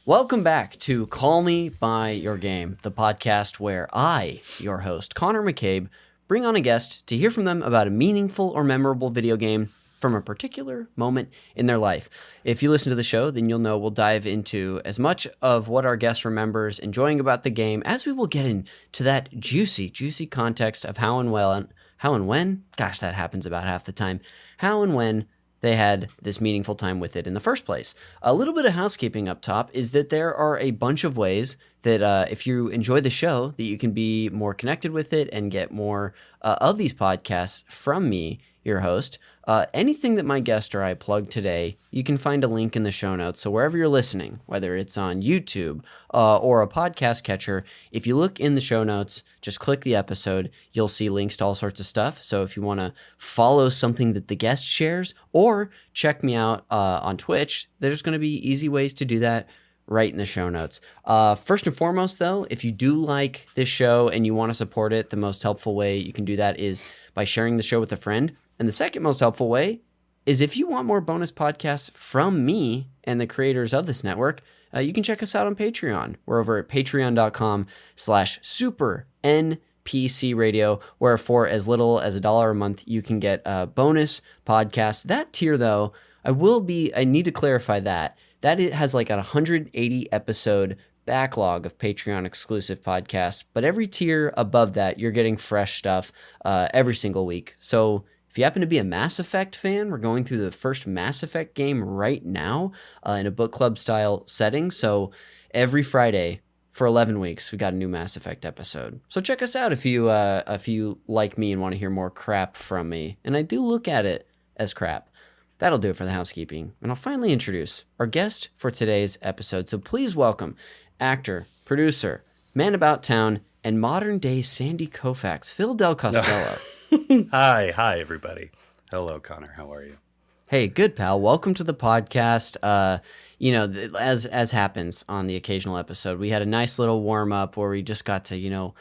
Welcome back to Call Me By Your Game, the podcast where I, your host, Connor McCabe, bring on a guest to hear from them about a meaningful or memorable video game from a particular moment in their life. If you listen to the show, then you'll know we'll dive into as much of what our guest remembers enjoying about the game as we will get into that juicy context of how and when, gosh, that happens about half the time, how and when they had this meaningful time with it in the first place. A little bit of housekeeping up top is that there are a bunch of ways that if you enjoy the show, that you can be more connected with it and get more of these podcasts from me, your host. Anything that my guest or I plug today, you can find a link in the show notes. So wherever you're listening, whether it's on YouTube or a podcast catcher, if you look in the show notes, just click the episode, you'll see links to all sorts of stuff. So if you want to follow something that the guest shares or check me out on Twitch, there's going to be easy ways to do that right in the show notes. First and foremost, though, if you do like this show and you want to support it, the most helpful way you can do that is by sharing the show with a friend. And the second most helpful way is if you want more bonus podcasts from me and the creators of this network, you can check us out on Patreon. We're over at patreon.com/super NPC Radio, where for as little as $1 a month, you can get bonus podcasts. That tier, though, I need to clarify that it has like a 180 episode backlog of Patreon exclusive podcasts, but every tier above that, you're getting fresh stuff every single week. So if you happen to be a Mass Effect fan, we're going through the first Mass Effect game right now in a book club style setting. So every Friday for 11 weeks, we got a new Mass Effect episode. So check us out if you like me and want to hear more crap from me. And I do look at it as crap. That'll do it for the housekeeping. And I'll finally introduce our guest for today's episode. So please welcome actor, producer, man about town, and modern day Sandy Koufax, Phil Del Costello. Hi, everybody. Hello, Connor. How are you? Hey, good, pal. Welcome to the podcast. As happens on the occasional episode, we had a nice little warm up where we just got to,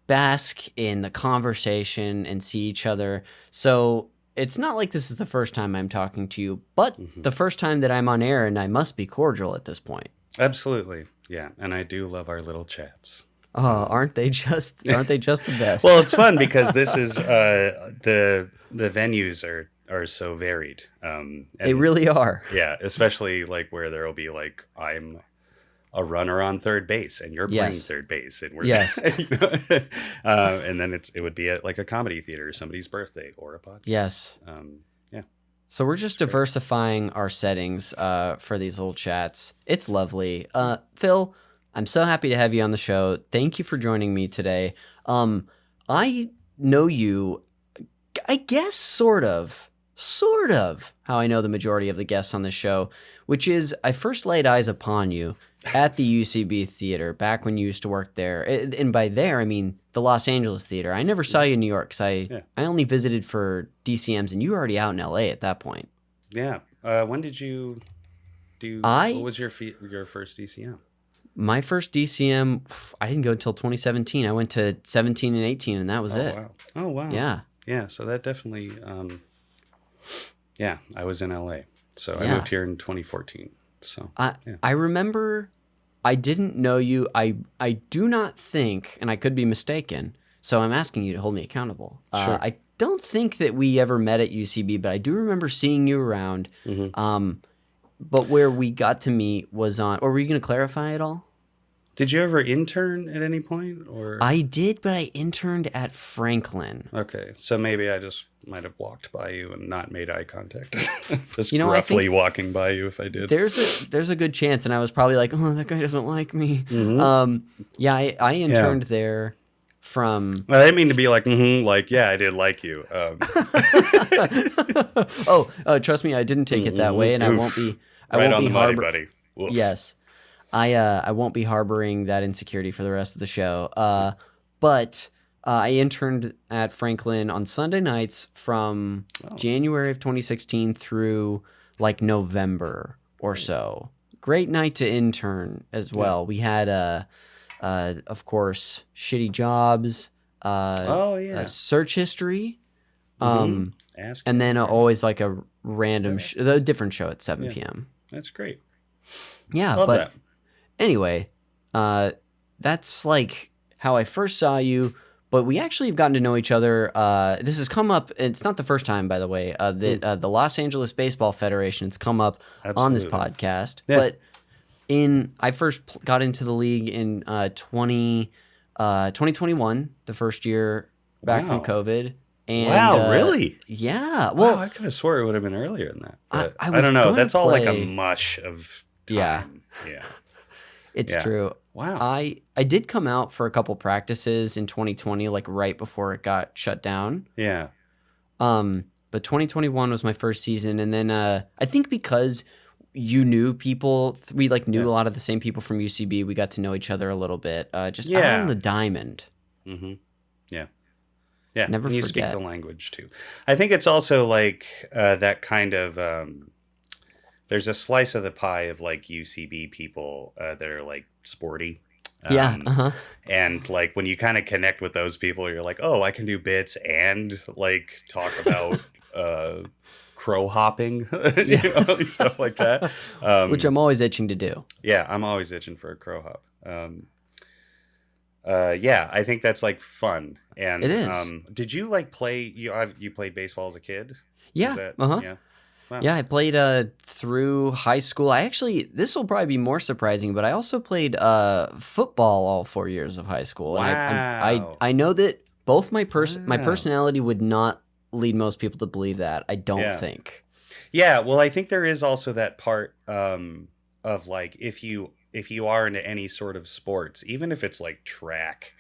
bask in the conversation and see each other. So it's not like this is the first time I'm talking to you, but the first time that I'm on air, and I must be cordial at this point. Absolutely. Yeah. And I do love our little chats. Oh, aren't they just the best? Well, it's fun because this is the venues are so varied. They really are. Yeah, especially like where there will be like I'm a runner on third base and you're playing third base and we're and then it would be at like a comedy theater, somebody's birthday or a podcast. Yes. Yeah. So we're just diversifying our settings for these little chats. It's lovely. Phil, I'm so happy to have you on the show. Thank you for joining me today. I know you, I guess, sort of how I know the majority of the guests on the show, which is I first laid eyes upon you at the UCB Theater back when you used to work there. And by there, I mean the Los Angeles Theater. I never saw you in New York because I only visited for DCMs, and you were already out in LA at that point. Yeah. When did you do, what was your first DCM? My first DCM, I didn't go until 2017. I went to 17 and 18, and that was it. Wow. Oh, wow. Yeah. Yeah, so that definitely, I was in LA. So I moved here in 2014. So I remember I didn't know you. I do not think, and I could be mistaken, so I'm asking you to hold me accountable. Sure. I don't think that we ever met at UCB, but I do remember seeing you around. Mm-hmm. But where we got to meet was on, or were you going to clarify at all? Did you ever intern at any point? Or I did, but I interned at Franklin. Okay, so maybe I just might have walked by you and not made eye contact. Just roughly walking by you if I did. There's a good chance, and I was probably like, oh, that guy doesn't like me. Mm-hmm. I interned there from... I didn't mean to be like, I did like you. Trust me, I didn't take it that way, and I won't be... Right on the money, buddy. Oof. Yes. I won't be harboring that insecurity for the rest of the show. But I interned at Franklin on Sunday nights from January of 2016 through like November or so. Great night to intern as well. We had, of course, shitty jobs, search history, and then always like a random, a different show at 7 p.m. That's great. Yeah, Love but that. Anyway, that's like how I first saw you, but we actually have gotten to know each other. This has come up. It's not the first time, by the way. The Los Angeles Baseball Federation has come up on this podcast. Yeah. But I first got into the league in 2021, the first year back from COVID. And, wow, really? Yeah. Well, wow, I could have swore it would have been earlier than that. But I don't know. going That's to all like play- a mush of Yeah. time. Yeah. It's Yeah. true. Wow. I did come out for a couple practices in 2020, like right before it got shut down. Yeah. But 2021 was my first season, and then I think because you knew people, we like knew a lot of the same people from UCB. We got to know each other a little bit, just out on the diamond. Mm-hmm. Yeah. Yeah. Never and you forget. speak the language too. I think it's also like that kind of. There's a slice of the pie of like UCB people that are like sporty. And like when you kind of connect with those people, you're like, oh, I can do bits and like talk about crow hopping, you know, stuff like that. Which I'm always itching to do. Yeah, I'm always itching for a crow hop. Yeah, I think that's like fun. And it is. Did you like play? You played baseball as a kid? Yeah. Yeah. Wow. Yeah, I played through high school. This will probably be more surprising, but I also played football all 4 years of high school. Wow. And I know that both my personality would not lead most people to believe that. I don't think. Yeah, well, I think there is also that part of like if you are into any sort of sports, even if it's like track,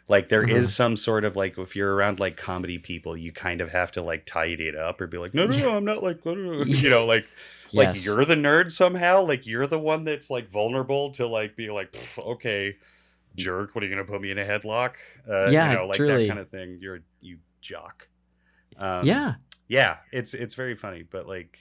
like there is some sort of like if you're around like comedy people, you kind of have to like tidy it up or be like, no, I'm not like, you know, like like you're the nerd somehow, like you're the one that's like vulnerable to like be like, okay, jerk, what are you gonna put me in a headlock? You know, like truly. that kind of thing. You jock. Yeah, it's very funny, but like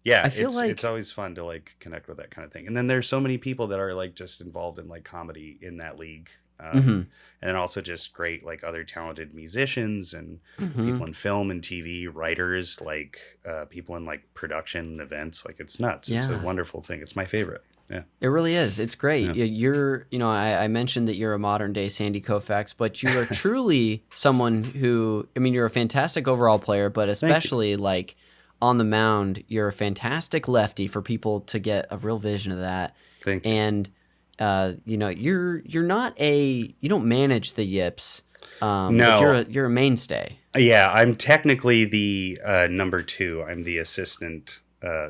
yeah, I feel like it's always fun to like connect with that kind of thing. And then there's so many people that are like just involved in like comedy in that league. And then also just great like other talented musicians and people in film and TV, writers, like people in like production and events. Like it's nuts. It's a wonderful thing. It's my favorite. Yeah, it really is. It's great. Yeah. You're, you know, I mentioned that you're a modern day Sandy Koufax, but you are truly someone who, I mean, you're a fantastic overall player, but especially like on the mound, you're a fantastic lefty for people to get a real vision of that. Thank you. And you know, you're not you don't manage the yips. No, but you're a mainstay. Yeah, I'm technically the number 2. I'm the assistant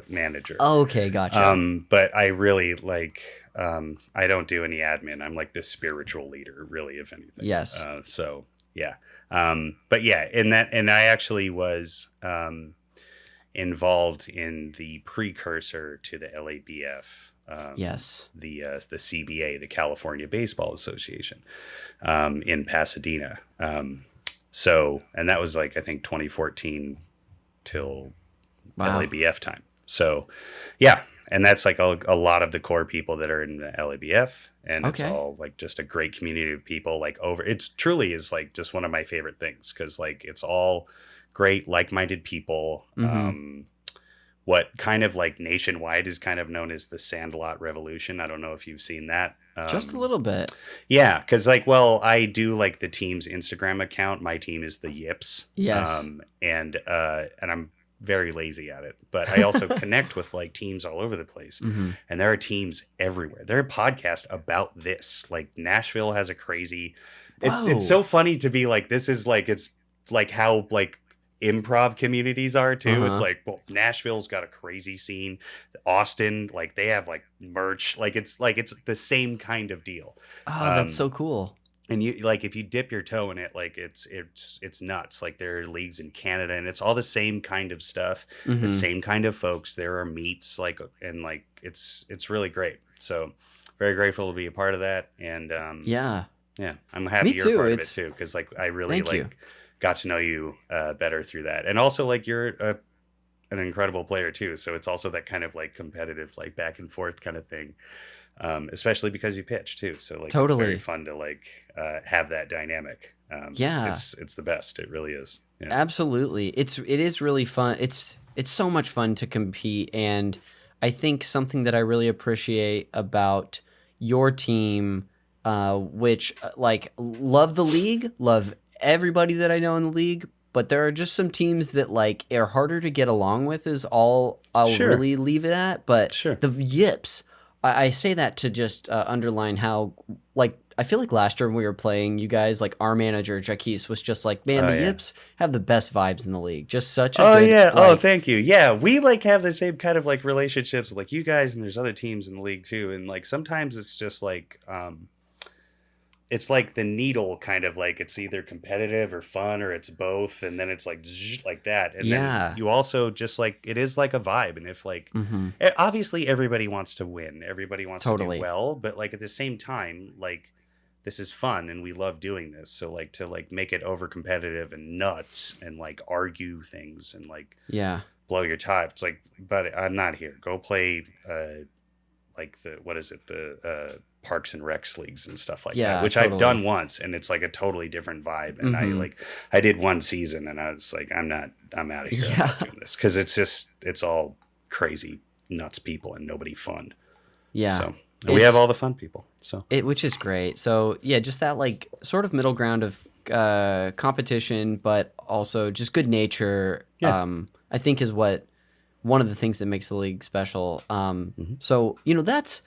manager. Oh, okay, gotcha. But I really like I don't do any admin. I'm like the spiritual leader, really, if anything. Yes. So yeah. But yeah, and I actually was involved in the precursor to the LABF. Yes. The CBA, the California Baseball Association, in Pasadena. So, and that was like, I think 2014 till LABF time. So yeah. And that's like a lot of the core people that are in the LABF, and it's all like just a great community of people like it's truly is like just one of my favorite things. 'Cause like, it's all great, like-minded people. What kind of like nationwide is kind of known as the Sandlot Revolution. I don't know if you've seen that. Just a little bit. Yeah, because like, well, I do like the team's Instagram account. My team is the Yips. Yes. And I'm very lazy at it, but I also connect with like teams all over the place. And there are teams everywhere. There are podcasts about this. Like Nashville has a crazy. It's so funny to be like, this is like, it's like how like improv communities are too. It's like, well, Nashville's got a crazy scene. Austin, like they have like merch. Like it's the same kind of deal. Oh, that's so cool. And you like if you dip your toe in it, like it's nuts. Like there are leagues in Canada, and it's all the same kind of stuff, the same kind of folks. There are meets, like, and like it's really great. So very grateful to be a part of that. And yeah, I'm happy you're a part of it too, because like I really got to know you better through that. And also like you're an incredible player too. So it's also that kind of like competitive, like back and forth kind of thing. Especially because you pitch too. So like it's very fun to like have that dynamic. It's the best. It really is. Yeah. Absolutely. It is really fun. It's so much fun to compete, and I think something that I really appreciate about your team, which like love the league, love everybody that I know in the league, but there are just some teams that like are harder to get along with is all I'll Sure. really leave it at. But Sure. the Yips, I say that to just underline how like I feel like last year when we were playing, you guys like our manager Jaquise was just like, man, Oh the yeah. Yips have the best vibes in the league. Just such a Oh good yeah. Oh, like thank you. Yeah, we like have the same kind of like relationships with like you guys, and there's other teams in the league too. And like sometimes it's just like it's like the needle kind of like it's either competitive or fun or it's both, and then it's like zzz, like that. And yeah. then you also just like it is like a vibe. And if like obviously everybody wants to win, everybody wants to Totally. do well, but like at the same time, like this is fun and we love doing this. So like to like make it over competitive and nuts and like argue things and like Yeah. blow your top. It's like, but I'm not here. Go play like the what is it? The Parks and Recs leagues and stuff like Yeah, that, which totally. I've done once, and it's like a totally different vibe. And I did one season, and I was like, I'm out of here. I'm not doing this because it's all crazy nuts people and nobody fun. Yeah. So and we have all the fun people. So which is great. So yeah, just that like sort of middle ground of competition, but also just good nature. Yeah. I think is what one of the things that makes the league special. So you know that's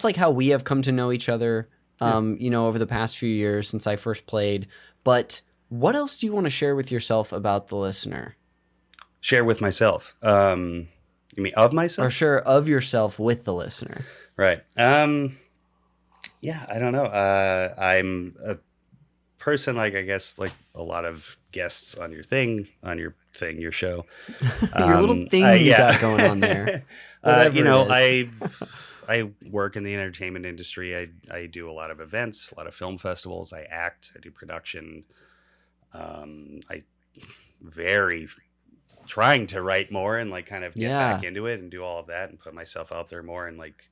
like how we have come to know each other. You know, over the past few years since I first played. But what else do you want to share with yourself about the listener? Share with myself. You mean of myself? Or share of yourself with the listener. Right. Yeah, I don't know. I'm a person like I guess like a lot of guests on your your show. Your little thing you got going on there. You know, I work in the entertainment industry. I do a lot of events, a lot of film festivals. I act, I do production. I very trying to write more and like kind of get back into it and do all of that and put myself out there more and like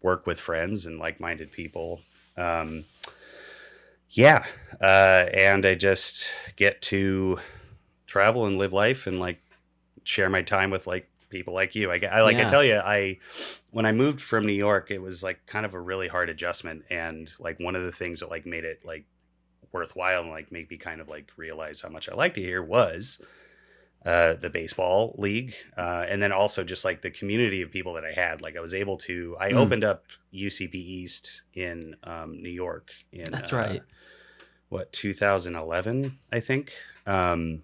work with friends and like-minded people. And I just get to travel and live life and like share my time with like people like you. I tell you, when I moved from New York, it was like kind of a really hard adjustment. And like one of the things that like made it like worthwhile and like make me kind of like realize how much I liked it here was the baseball league. And then also just like the community of people that I had. Like I was able to, I opened up UCP East in New York in That's right. 2011, I think. And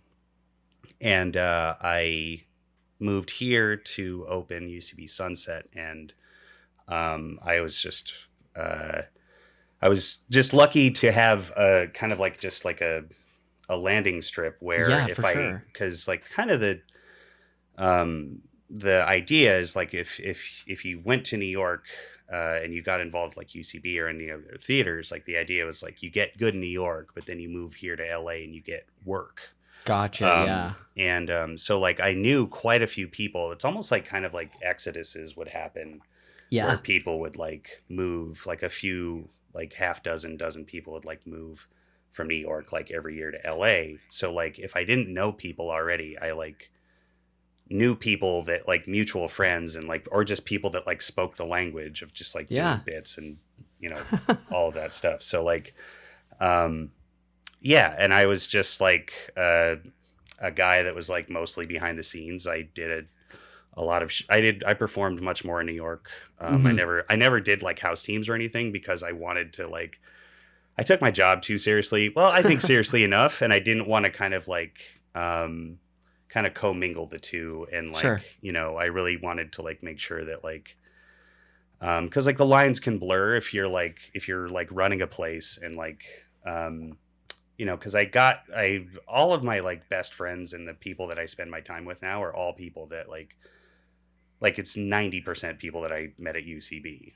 I moved here to open UCB Sunset, and I was just lucky to have a kind of like just like a landing strip where because like kind of the idea is like if you went to New York and you got involved like UCB or any of their theaters, like the idea was like you get good in New York, but then you move here to LA and you get work. Gotcha. And so like I knew quite a few people. It's almost like kind of like exoduses would happen. Yeah. Where people would like move, like a few, like dozen people would like move from New York like every year to LA. So like if I didn't know people already, I like knew people that like mutual friends and like or just people that like spoke the language of just like doing bits and you know all of that stuff. So like and I was just like a guy that was like mostly behind the scenes. I did a lot of I performed much more in New York. I never did like house teams or anything because I wanted to like I took my job too seriously. Well, I think seriously enough, and I didn't want to kind of like kind of commingle the two and like you know I really wanted to like make sure that like because like the lines can blur if you're like running a place and like you know, because all of my like best friends and the people that I spend my time with now are all people that like it's 90% people that I met at UCB.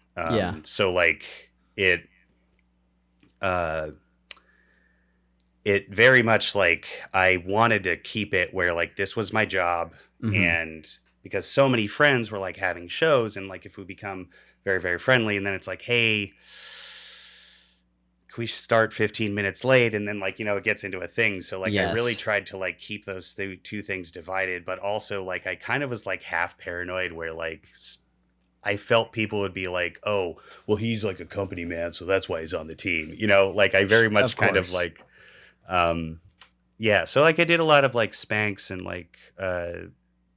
So like it very much like I wanted to keep it where like this was my job and because so many friends were like having shows and like if we become very, very friendly and then it's like, hey, we start 15 minutes late and then like you know it gets into a thing so like I really tried to like keep those two things divided but also like I kind of was like half paranoid where like I felt people would be like, oh, well, he's like a company man, so that's why he's on the team. You know, like I very much kind of like, yeah. So like I did a lot of like Spanx and like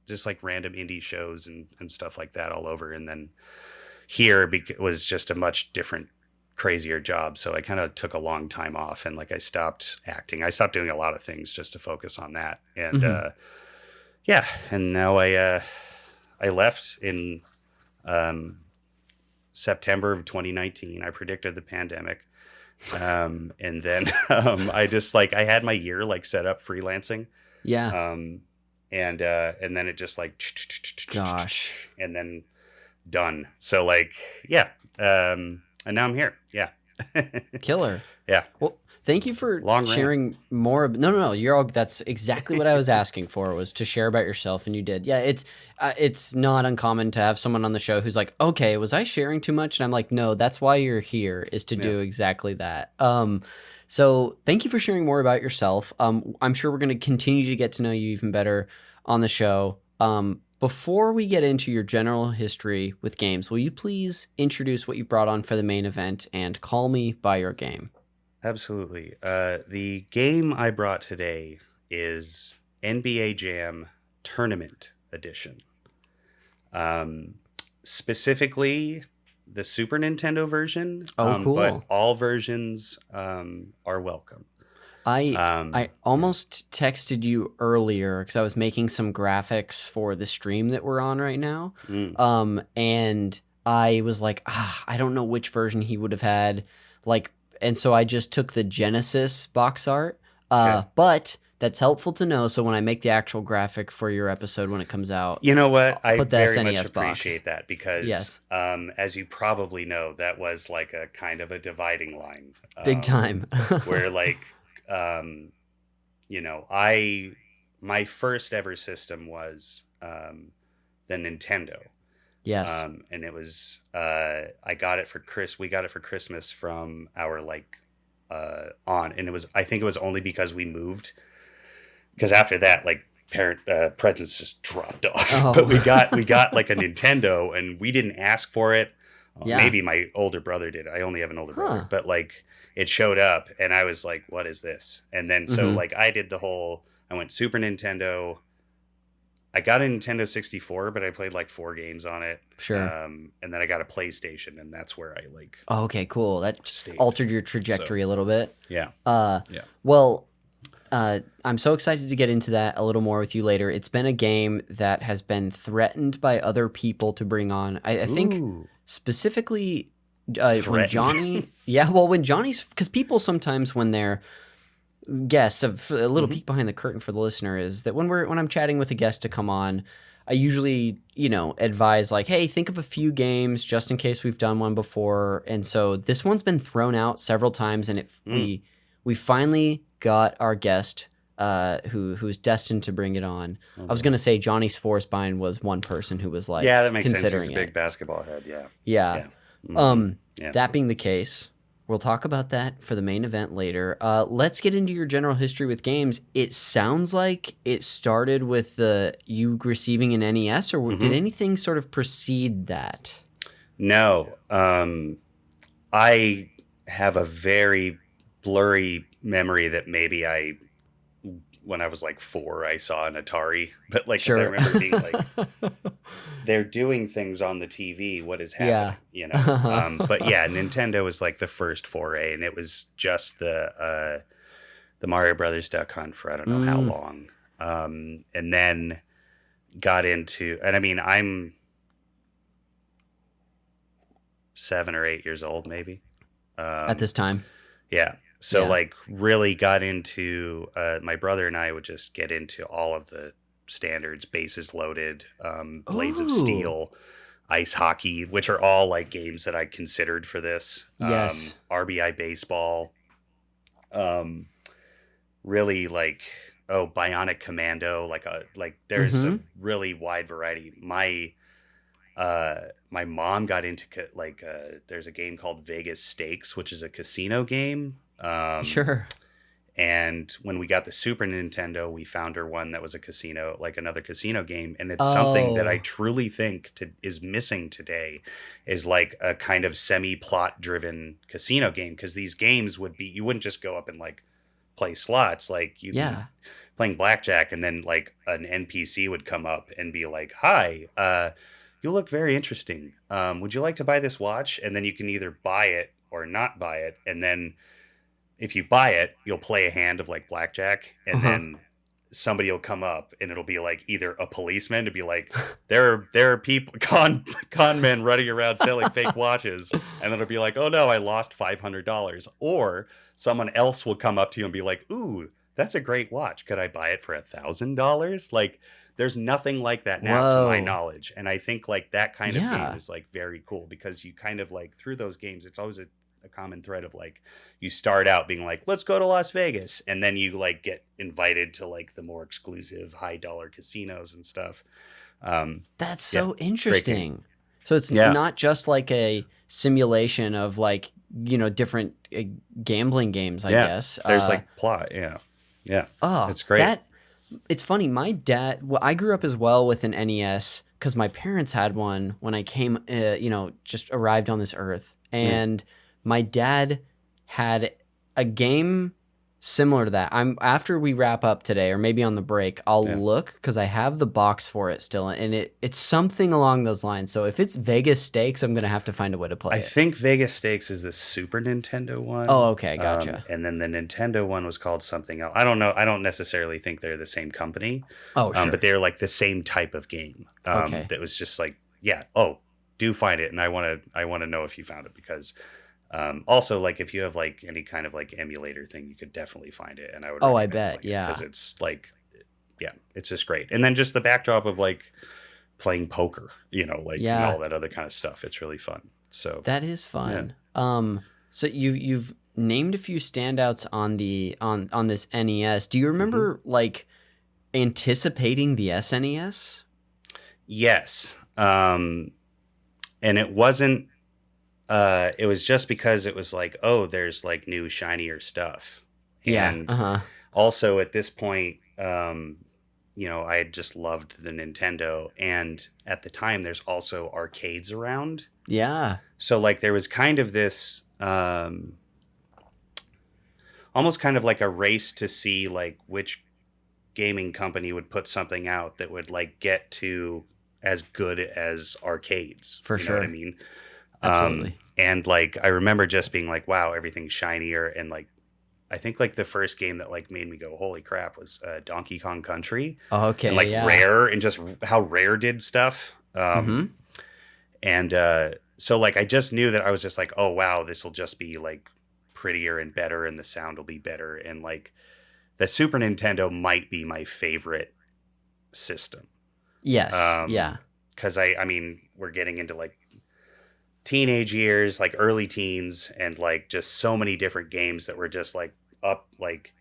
just like random indie shows and stuff like that all over. And then here was just a much different, crazier job. So I kind of took a long time off and like I stopped acting. I stopped doing a lot of things just to focus on that. And yeah, and now I left in September of 2019. I predicted the pandemic. And then I just like I had my year like set up freelancing. Yeah. And then it just like Gosh. and then done. So like yeah. And now I'm here. Yeah. Killer. Yeah. Well, thank you for Long sharing more. No. You're all. That's exactly what I was asking for, was to share about yourself, and you did. Yeah, it's not uncommon to have someone on the show who's like, okay, was I sharing too much? And I'm like, no, that's why you're here, is to do exactly that. So thank you for sharing more about yourself. I'm sure we're going to continue to get to know you even better on the show. Before we get into your general history with games, will you please introduce what you brought on for the main event and call me by your game? Absolutely. The game I brought today is NBA Jam Tournament Edition. Specifically, the Super Nintendo version. Oh, cool. But all versions are welcome. I almost texted you earlier because I was making some graphics for the stream that we're on right now. And I was like, I don't know which version he would have had. Like, and so I just took the Genesis box art. But that's helpful to know. So when I make the actual graphic for your episode when it comes out, you know what? I put the very SNES much box. appreciate that because, as you probably know, that was like a kind of a dividing line. Big time. Where like, you know, my first ever system was the Nintendo. Yes. And it was we got it for Christmas from our like aunt, and I think it was only because we moved, because after that like parent presents just dropped off. But we got like a Nintendo, and we didn't ask for it. Maybe my older brother did. I only have an older brother, but like it showed up and I was like, what is this? And then so like I went Super Nintendo. I got a Nintendo 64, but I played like 4 games on it. Sure. And then I got a PlayStation, and that's where I like. Oh, okay, cool. That stayed. Altered your trajectory a little bit. Yeah. Well, I'm so excited to get into that a little more with you later. It's been a game that has been threatened by other people to bring on. I think specifically when Johnny. Yeah, well, when Johnny's, because people sometimes when they're guests, a little peek behind the curtain for the listener is that when I'm chatting with a guest to come on, I usually, advise like, hey, think of a few games just in case we've done one before. And so this one's been thrown out several times, and we finally got our guest who's destined to bring it on. I was going to say Johnny's Forcebind was one person who was like, yeah, that makes sense. Considering He's a big basketball head. Yeah. That being the case, we'll talk about that for the main event later. Let's get into your general history with games. It sounds like it started with you receiving an NES, or did anything sort of precede that? No. I have a very blurry memory that maybe when I was like 4, I saw an Atari, but like, 'cause I remember being like, they're doing things on the TV. What is happening? But yeah, Nintendo was like the first foray, and it was just the Mario Brothers Duck Hunt for I don't know how long. And then got into, and I mean, I'm 7 or 8 years old, maybe. At this time. Yeah. So like really got into, my brother and I would just get into all of the standards, bases loaded, blades of steel, ice hockey, which are all like games that I considered for this. Yes. RBI baseball. Really like, Bionic Commando, like there's a really wide variety. My mom got into there's a game called Vegas Stakes, which is a casino game. Sure. And when we got the Super Nintendo, we found her one that was a casino, like another casino game. And it's something that I Oh, truly think is missing today, is like a kind of semi-plot driven casino game. Because these games would be, you wouldn't just go up and like play slots. Like you'd be yeah. playing blackjack, and then like an NPC would come up and be like, "Hi, you look very interesting. Would you like to buy this watch?" And then you can either buy it or not buy it. And then if you buy it, you'll play a hand of like blackjack, and Uh-huh. then somebody will come up and it'll be like either a policeman to be like, there are people, con men running around selling fake watches, and then it'll be like, oh no, I lost $500. Or someone else will come up to you and be like, ooh, that's a great watch, could I buy it for $1,000? Like, there's nothing like that now to my Whoa. knowledge. And I think like that kind of game Yeah. is like very cool, because you kind of like through those games, it's always a common thread of like, you start out being like, let's go to Las Vegas, and then you like get invited to like the more exclusive high dollar casinos and stuff. That's Yeah, so great game. interesting. So it's Yeah, not just like a simulation of like, different gambling games, I yeah, guess. there's like plot. Yeah, yeah, Oh, it's great. that it's funny. My dad, well, I grew up as well with an NES because my parents had one when I came, just arrived on this earth. Yeah, And my dad had a game similar to that. After we wrap up today, or maybe on the break, I'll yeah. look because I have the box for it still, and it's something along those lines. So if it's Vegas Stakes, I'm gonna have to find a way to play I it. think Vegas Stakes is the Super Nintendo Oh, one. okay, gotcha. And then the Nintendo one was called something else. I don't know. I don't necessarily think they're the same company, Oh, but sure. they're like the same type of game. Okay. That was just like, yeah. Oh, do find it, and I want to know if you found it, because also like if you have like any kind of like emulator thing, you could definitely find it, and I would Oh, I recommend bet. playing it, because Yeah, it's like, yeah, it's just great. And then just the backdrop of like playing poker, like, and yeah. all that other kind of stuff. It's really fun. So That is yeah. fun. So you've named a few standouts on this NES. Do you Hmm. remember like anticipating the SNES? Yes. And it wasn't, it was just because it was like, oh, there's like new shinier stuff. Yeah. And Uh-huh. also at this point, I had just loved the Nintendo. And at the time, there's also arcades around. Yeah. So like there was kind of this, almost kind of like a race to see like which gaming company would put something out that would like get to as good as arcades. For You know what I sure. mean? Absolutely. And like I remember just being like, wow, everything's shinier. And like I think like the first game that like made me go, holy crap, was Donkey Kong Country, and Okay. like Yeah. Rare, and just how Rare did stuff. Mm-hmm. And so like I just knew that I was just like, oh wow, this will just be like prettier and better, and the sound will be better. And like the Super Nintendo might be my favorite system. Yes. Um, Yeah. because I mean, we're getting into like teenage years, like early teens, and like just so many different games that were just like up. Like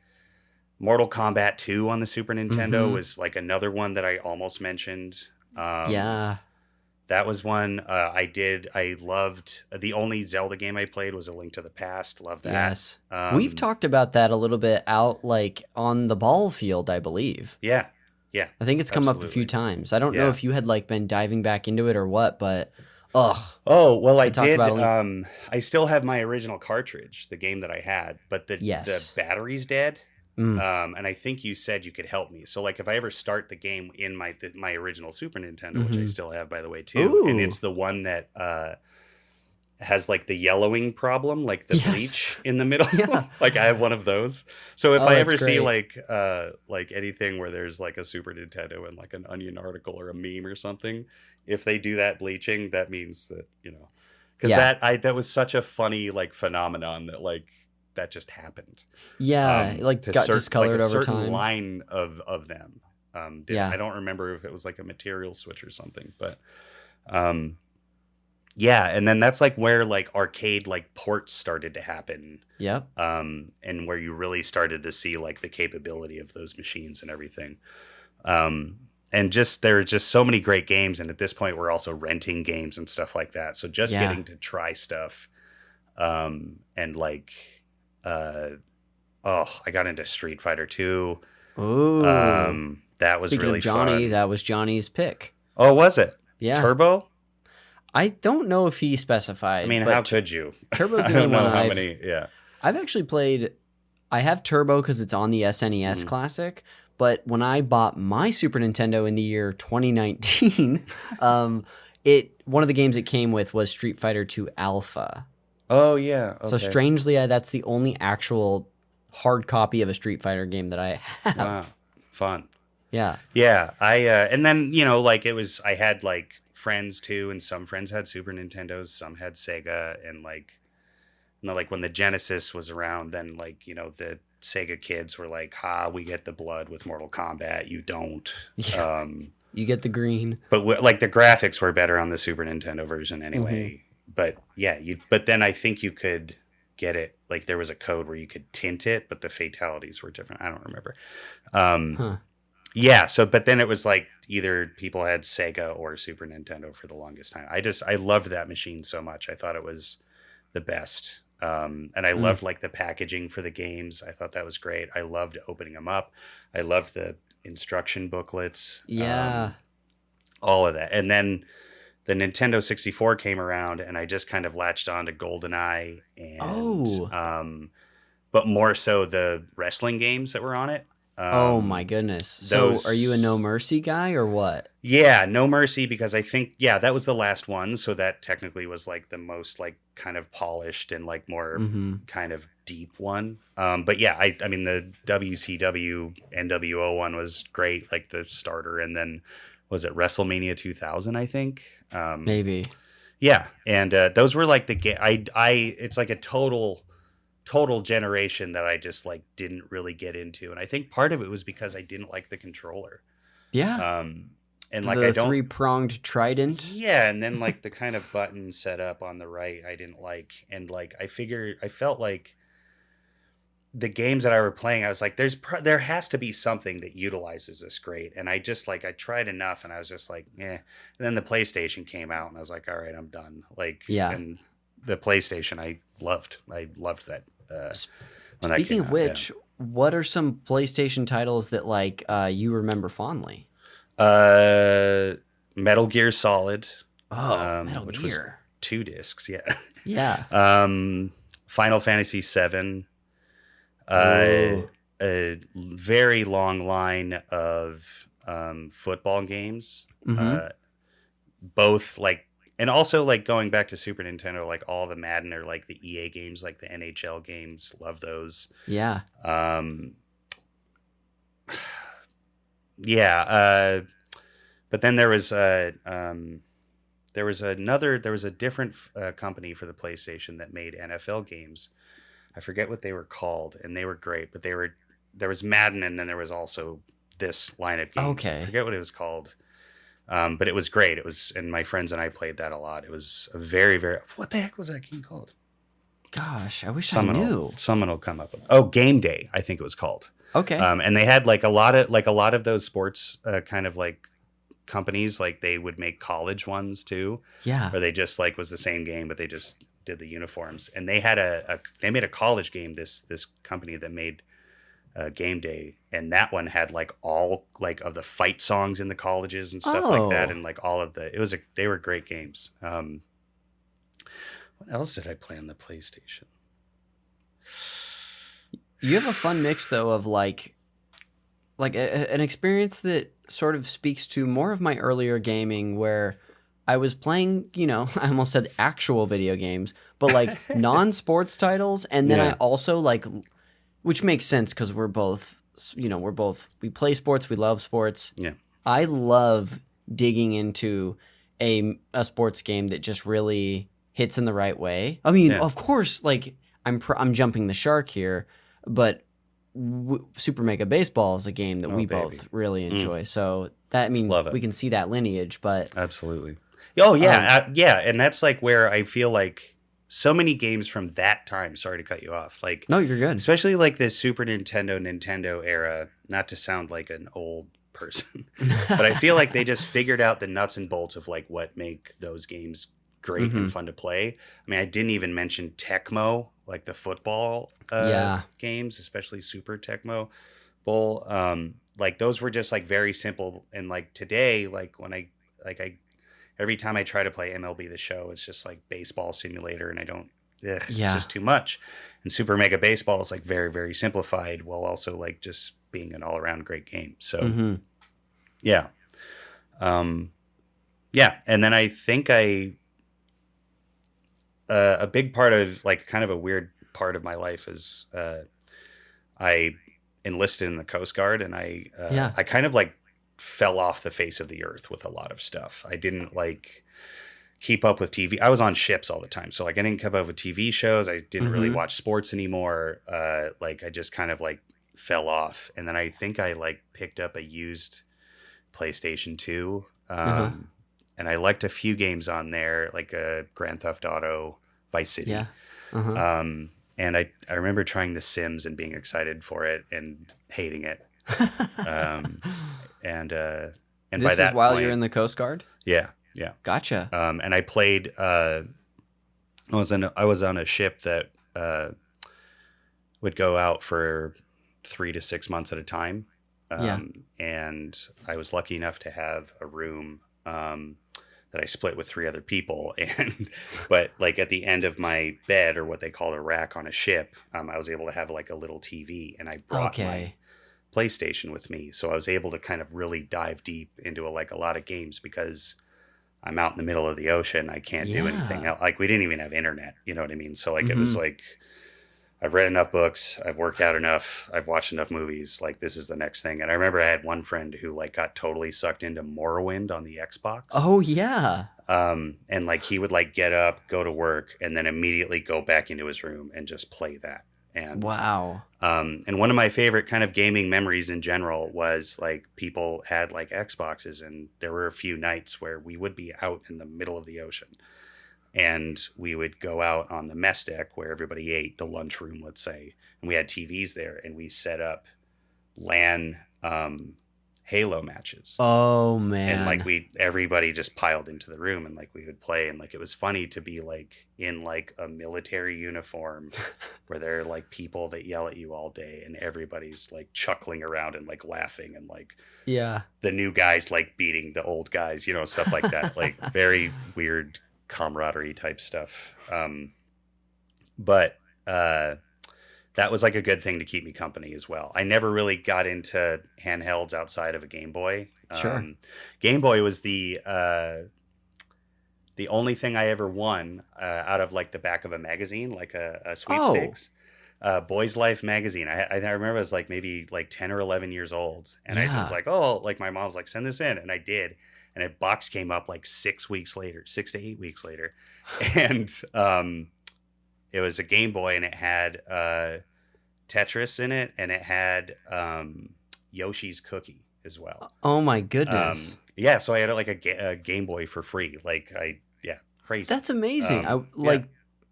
Mortal Kombat 2 on the Super Nintendo Mm-hmm. was like another one that I almost mentioned. Yeah. That was one I loved. The only Zelda game I played was A Link to the Past. Love that. Yes. We've Um, talked about that a little bit out like on the ball field, I believe. yeah, yeah, I think it's come up a few absolutely. times. I don't know Yeah. if you had like been diving back into it or what, but oh, Oh, well, I to talk did. about a link. I still have my original cartridge, the game that I had, but the Yes. battery's dead. Mm. And I think you said you could help me. So like if I ever start the game in my original Super Nintendo, which I Mm-hmm. still have by the way too, and Ooh. it's the one that has like the yellowing problem, like the Yes. bleach in the middle. Yeah. Like I have one of those. So if Oh, I that's ever see great. like anything where there's like a Super Nintendo and like an Onion article or a meme or something, if they do that bleaching, that means that, because Yeah. that was such a funny like phenomenon that like that just happened. Yeah. It, like To got like a discolored over certain time. line of them. Yeah. I don't remember if it was like a material switch or something, but um yeah, and then that's like where like arcade like ports started to happen, Yep. and where you really started to see like the capability of those machines and everything. And just there are just so many great games, and at this point we're also renting games and stuff like that. So just Yeah. getting to try stuff, and like I got into Street Fighter 2. Ooh. That was Speaking really of Johnny, fun. that was Johnny's pick. Oh, was it? Yeah. Turbo? I don't know if he specified. I mean, but how could you? Turbo's I the don't only know one how many. Yeah. I've actually played. I have Turbo because it's on the SNES Classic. But when I bought my Super Nintendo in the year 2019, one of the games it came with was Street Fighter 2 Alpha. Oh yeah. Okay. So strangely, that's the only actual hard copy of a Street Fighter game that I have. Wow. Fun. Yeah. Yeah. And then, like I had like friends too, and some friends had Super Nintendos, some had Sega, and like when the Genesis was around, then like, the Sega kids were like, we get the blood with Mortal Kombat. You don't. Yeah. You get the green. But like the graphics were better on the Super Nintendo version anyway. Mm-hmm. But yeah, but then I think you could get it. Like there was a code where you could tint it, but the fatalities were different. I don't remember. Yeah. So, but then it was like either people had Sega or Super Nintendo for the longest time. I loved that machine so much. I thought it was the best. And I loved like the packaging for the games. I thought that was great. I loved opening them up. I loved the instruction booklets. Yeah. All of that. And then the Nintendo 64 came around, and I just kind of latched on to GoldenEye and, but more so the wrestling games that were on it. Oh my goodness. So are you a No Mercy guy or what? Yeah, No Mercy, because I think, that was the last one. So that technically was like the most like kind of polished and like more kind of deep one. But yeah, I mean, the WCW NWO one was great, like the starter. And then was it WrestleMania 2000, I think? Maybe. Yeah. And those were like the game. It's like a total generation that I just like didn't really get into, and I think part of it was because I didn't like the controller. Yeah. And like the I don't 3-pronged trident. Yeah, and then like the kind of button set up on the right I didn't like, and like I felt like the games that I were playing, I was like, there has to be something that utilizes this great, and I just like I tried enough, and I was just like, and then the PlayStation came out, and I was like, all right, I'm done. Like, and the PlayStation I loved that. Speaking of which, what are some PlayStation titles that like you remember fondly? Metal Gear Solid. Metal which Gear. Was 2 discs, yeah. Yeah. Final Fantasy 7. A very long line of football games. Both like, and also like going back to Super Nintendo, like all the Madden or like the EA games, like the NHL games, love those. Yeah. But then there was a different company for the PlayStation that made NFL games. I forget what they were called, and they were great, but there was Madden, and then there was also this line of games. Okay. I forget what it was called. But it was great. And my friends and I played that a lot. It was a very, very, what the heck was that game called? Gosh, I wish I knew. Someone will come up with. Oh, Game Day, I think it was called. Okay. And they had like a lot of those sports kind of like companies, like they would make college ones too. Yeah. Or they just like was the same game, but they just did the uniforms. And they had they made a college game. This company that made Game Day, and that one had like all like of the fight songs in the colleges and stuff like that, and like all of they were great games. What else did I play on the PlayStation? You have a fun mix though of like an experience that sort of speaks to more of my earlier gaming, where I was playing, I almost said actual video games, but like non-sports titles, and then I also like, which makes sense because we play sports, we love sports. Yeah. I love digging into a sports game that just really hits in the right way. I mean, of course, like I'm jumping the shark here, but Super Mega Baseball is a game that we both really enjoy. So that, we can see that lineage, but absolutely. Oh yeah. And that's like where I feel like so many games from that time, sorry to cut you off. Like, no, you're good. Especially like the Super Nintendo era, not to sound like an old person, but I feel like they just figured out the nuts and bolts of like what make those games great and fun to play. I mean, I didn't even mention Tecmo, like the football Yeah. games, especially Super Tecmo Bowl. Like those were just like very simple. And like today, like when I every time I try to play MLB The Show, it's just like baseball simulator, and I don't. It's Yeah. just too much. And Super Mega Baseball is like very, very simplified, while also like just being an all around great game. So yeah. Yeah. And then I think a big part of like kind of a weird part of my life is I enlisted in the Coast Guard, and I kind of like fell off the face of the earth with a lot of stuff. I didn't like keep up with TV. I was on ships all the time. So like I didn't keep up with TV shows. I didn't really watch sports anymore. Like I just kind of like fell off. And then I think I like picked up a used PlayStation 2. And I liked a few games on there, like Grand Theft Auto, Vice City. Yeah. And I remember trying The Sims and being excited for it and hating it. And this by that is while point, you're in the Coast Guard? Yeah. Gotcha. And I played. I was on a ship that would go out for 3 to 6 months at a time. And I was lucky enough to have a room that I split with 3 other people. But like at the end of my bed, or what they call a rack on a ship, I was able to have like a little TV, and I brought my PlayStation with me. So I was able to kind of really dive deep into like a lot of games, because I'm out in the middle of the ocean. I can't do anything else. Like we didn't even have internet, you know what I mean? So like it was like, I've read enough books, I've worked out enough, I've watched enough movies, like this is the next thing. And I remember I had one friend who like got totally sucked into Morrowind on the Xbox. Oh yeah. And like he would like get up, go to work, and then immediately go back into his room and just play that. And wow. And one of my favorite kind of gaming memories in general was like people had like Xboxes, and there were a few nights where we would be out in the middle of the ocean, and we would go out on the mess deck where everybody ate, the lunchroom, let's say, and we had TVs there, and we set up LAN Halo matches. Oh man. And like everybody just piled into the room, and like we would play, and like it was funny to be like in like a military uniform where there are like people that yell at you all day, and everybody's like chuckling around and like laughing, and like the new guys like beating the old guys, you know, stuff like that. Like very weird camaraderie type stuff. But that was like a good thing to keep me company as well. I never really got into handhelds outside of a Game Boy. Sure. Game Boy was the only thing I ever won out of like the back of a magazine, like a sweepstakes. Boys Life magazine. I remember I was like maybe like 10 or 11 years old, and I was like, oh, like my mom was like, send this in, and I did. And a box came up like 6 to 8 weeks later. And it was a Game Boy, and it had Tetris in it, and it had Yoshi's Cookie as well. Oh my goodness. Yeah, so I had like a Game Boy for free. Like crazy. That's amazing.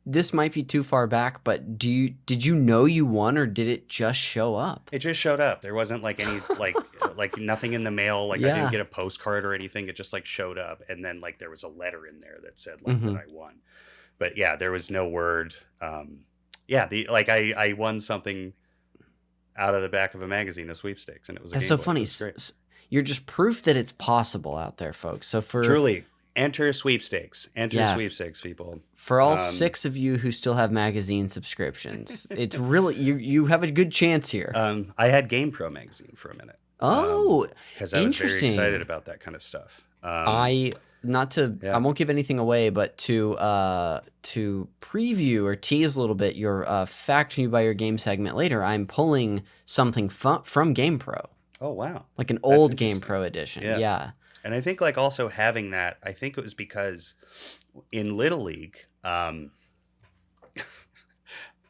This might be too far back, but did you know you won, or did it just show up? It just showed up. There wasn't like any like nothing in the mail. Like I didn't get a postcard or anything. It just like showed up, and then like there was a letter in there that said like that I won. But yeah, there was no word. I won something out of the back of a magazine, a sweepstakes, and it was That's so funny. You're just proof that it's possible out there, folks. So truly. Enter sweepstakes, sweepstakes, people. For all 6 of you who still have magazine subscriptions, it's really you have a good chance here. I had GamePro magazine for a minute. Because I was very excited about that kind of stuff. I won't give anything away, but to preview or tease a little bit your fact me by your game segment later, I'm pulling something from GamePro. Oh wow! Like an old GamePro edition. Yeah. And I think like also having that, I think it was because in Little League, you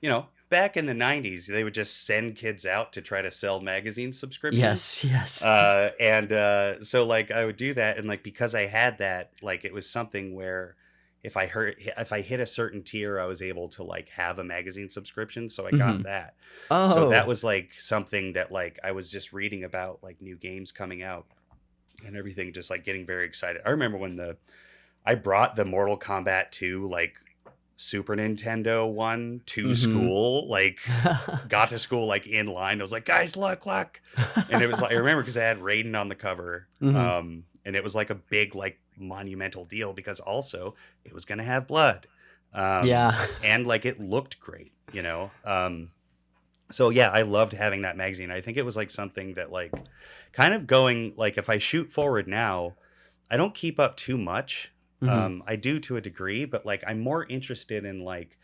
know, back in the 90s, they would just send kids out to try to sell magazine subscriptions. Yes. So like I would do that, and like because I had that, like it was something where if I hit a certain tier, I was able to like have a magazine subscription. So I got that. Oh. So that was like something that like I was just reading about like new games coming out and everything, just like getting very excited. I remember when I brought the Mortal Kombat 2 like Super Nintendo one to school, like got to school like in line. I was like, guys, look, and it was like I remember because I had Raiden on the cover, and it was like a big like monumental deal because also it was gonna have blood, and like it looked great, you know. So yeah, I loved having that magazine. I think it was like something that like kind of going like if I shoot forward now, I don't keep up too much. I do to a degree, but like I'm more interested in like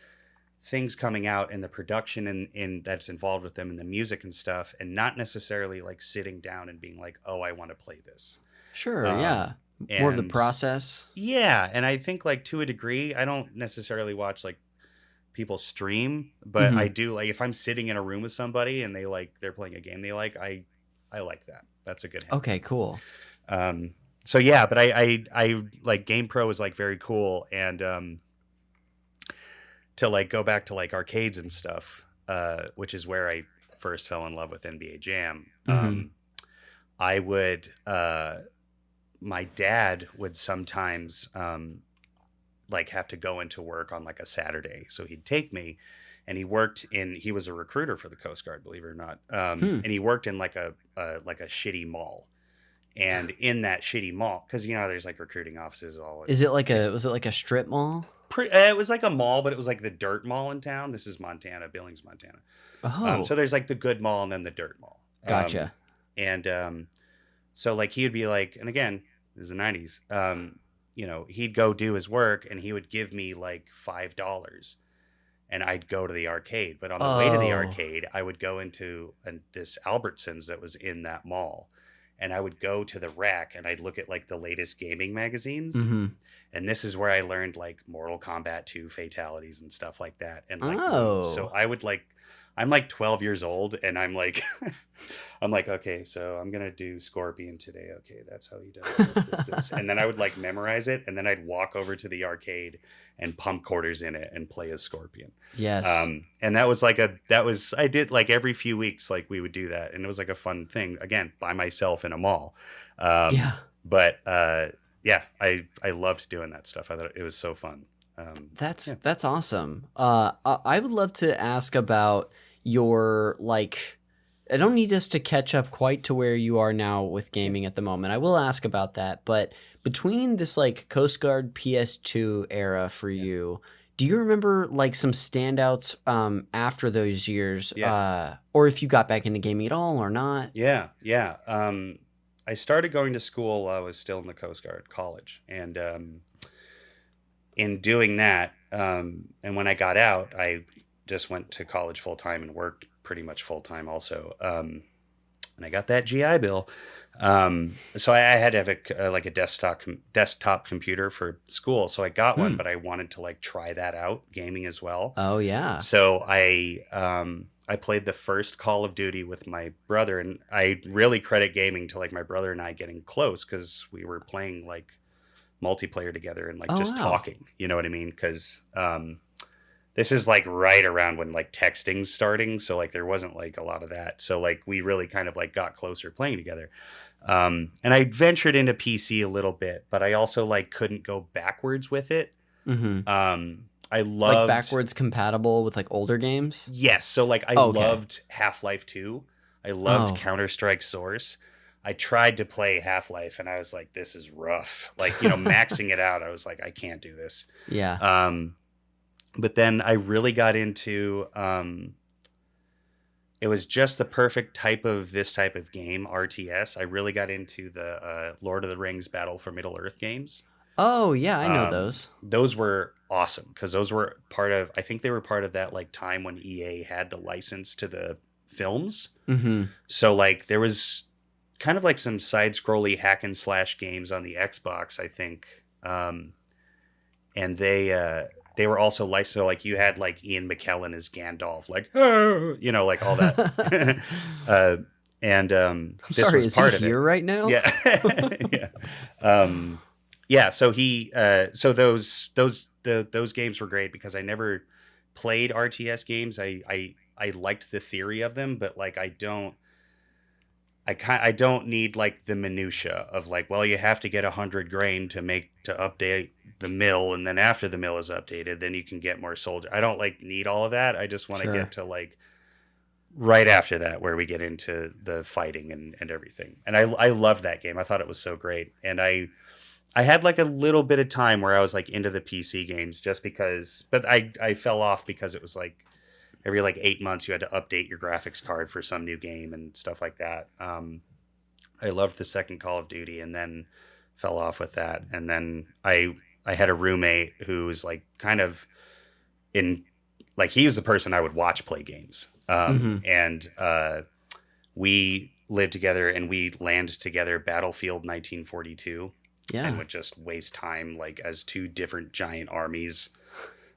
things coming out and the production in that's involved with them and the music and stuff, and not necessarily like sitting down and being like, oh, I want to play this. Sure, yeah. More of the process. Yeah, and I think like to a degree, I don't necessarily watch like people stream, but I do like if I'm sitting in a room with somebody and they're playing a game they like, I like that. That's a good hang. Okay, cool. So yeah, but I like GamePro is like very cool, and to like go back to like arcades and stuff, which is where I first fell in love with NBA Jam. I would my dad would sometimes like have to go into work on like a Saturday, so he'd take me, and he was a recruiter for the Coast Guard, believe it or not, and he worked in like a shitty mall. And in that shitty mall, because you know there's like recruiting offices all. Was it like a strip mall? It was like a mall, but it was like the dirt mall in town. This is Montana, Billings, Montana. Oh, so there's like the good mall and then the dirt mall. Gotcha. So like he would be like, and again, this is the '90s. You know, he'd go do his work and he would give me like $5, and I'd go to the arcade. But on the way to the arcade, I would go into this Albertsons that was in that mall. And I would go to the rack and I'd look at like the latest gaming magazines. And this is where I learned like Mortal Kombat 2 fatalities and stuff like that. And like, so I would like, I'm like 12 years old and I'm like, okay, so I'm going to do Scorpion today. Okay. That's how he does this. And then I would like memorize it. And then I'd walk over to the arcade and pump quarters in it and play as Scorpion. Yes. And that was I did like every few weeks, like we would do that. And it was like a fun thing, again, by myself in a mall. But yeah, I loved doing that stuff. I thought it was so fun. That's awesome. I would love to ask about your like. I don't need us to catch up quite to where you are now with gaming at the moment. I will ask about that, but between this like Coast Guard PS2 era for you, do you remember like some standouts after those years? Or if you got back into gaming at all or not? Yeah. I started going to school while I was still in the Coast Guard, college, and in doing that, and when I got out, I just went to college full time and worked pretty much full time also. And I got that GI Bill. So I had to have a desktop computer for school. So I got one, but I wanted to like try that out, gaming as well. Oh yeah. So I played the first Call of Duty with my brother, and I really credit gaming to like my brother and I getting close because we were playing like multiplayer together and like talking, you know what I mean? Because this is like right around when like texting's starting, so like there wasn't like a lot of that, so like we really kind of like got closer playing together. And I ventured into PC a little bit, but I also like couldn't go backwards with it. I loved like backwards compatible with like older games. Yes, so like I loved Half-Life 2. I loved Counter-Strike Source. I tried to play Half-Life and I was like, this is rough. Like, you know, maxing it out, I was like, I can't do this. Yeah. But then I really got into, it was just the perfect type of game, RTS. I really got into the Lord of the Rings Battle for Middle-earth games. Oh, yeah, I know those. Those were awesome because those were I think they were part of that like time when EA had the license to the films. So like there was kind of like some side-scrolly hack and slash games on the Xbox, I think. And they were also licensed, so like you had like Ian McKellen as Gandalf, like, oh, you know, like all that. This sorry, was is part he of here it. right now? Yeah. So those games were great because I never played RTS games. I liked the theory of them, but like I don't I don't need like the minutia of like, well, you have to get 100 grain to update the mill, and then after the mill is updated, then you can get more soldiers. I don't like need all of that. I just want to Sure. get to like right after that where we get into the fighting and everything. And I loved that game. I thought it was so great. And I had like a little bit of time where I was like into the PC games just because, but I fell off because it was like every like 8 months you had to update your graphics card for some new game and stuff like that. I loved the second Call of Duty and then fell off with that. And then I had a roommate who was like kind of in, like he was the person I would watch play games. And we lived together and we landed together Battlefield 1942. Yeah. And would just waste time like as two different giant armies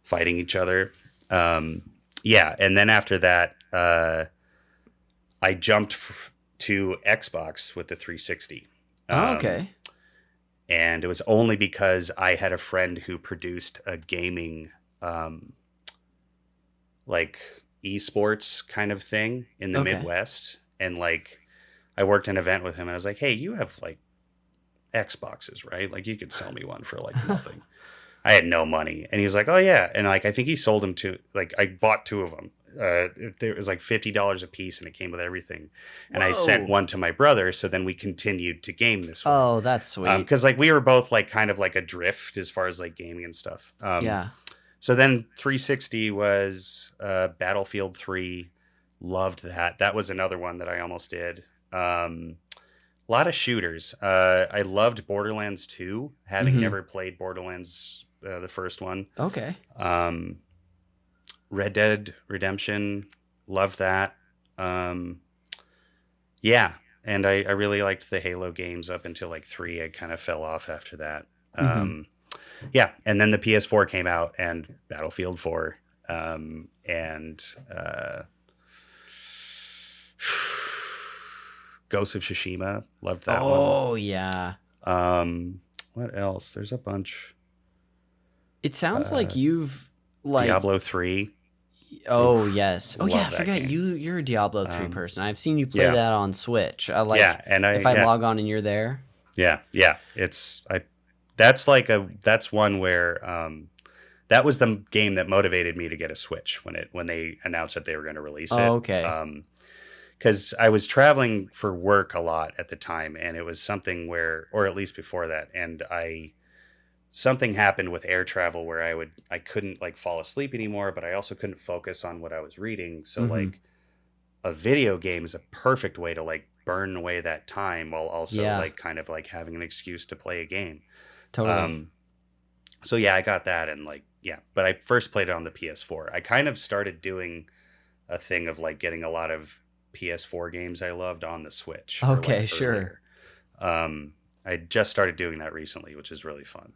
fighting each other. Yeah. And then after that, I jumped to Xbox with the 360. Okay. And it was only because I had a friend who produced a gaming, like esports kind of thing in the Midwest. And like, I worked an event with him and I was like, hey, you have like Xboxes, right? Like you could sell me one for like nothing. I had no money. And he was like, oh yeah. And like, I think he sold them to, like, I bought two of them. It was like $50 a piece and it came with everything. And I sent one to my brother. So then we continued to game this one. Oh, that's sweet. Cause like we were both like kind of like adrift as far as like gaming and stuff. Yeah. So then 360 was Battlefield 3. Loved that. That was another one that I almost did. A lot of shooters. I loved Borderlands 2, having never played Borderlands, the first one. Okay. Red Dead Redemption, loved that. Yeah, and I really liked the Halo games up until like 3. I kind of fell off after that. Yeah, and then the PS4 came out and Battlefield 4, and Ghost of Tsushima, loved that one. Oh yeah. What else? There's a bunch. It sounds like you've like Diablo 3. Oh yes. Oh yeah, I that forgot game. you're a Diablo 3 person. I've seen you play yeah. that on Switch. I like and if I log on and you're there. Yeah. That's one where that was the game that motivated me to get a Switch when they announced that they were going to release it. Oh, okay. Because I was traveling for work a lot at the time, and it was something where, or at least before that, and something happened with air travel where I couldn't like fall asleep anymore, but I also couldn't focus on what I was reading. So like a video game is a perfect way to like burn away that time while also like kind of like having an excuse to play a game. Totally. So yeah, I got that, and like but I first played it on the PS4. I kind of started doing a thing of like getting a lot of PS4 games I loved on the Switch. Okay, like sure. I just started doing that recently, which is really fun.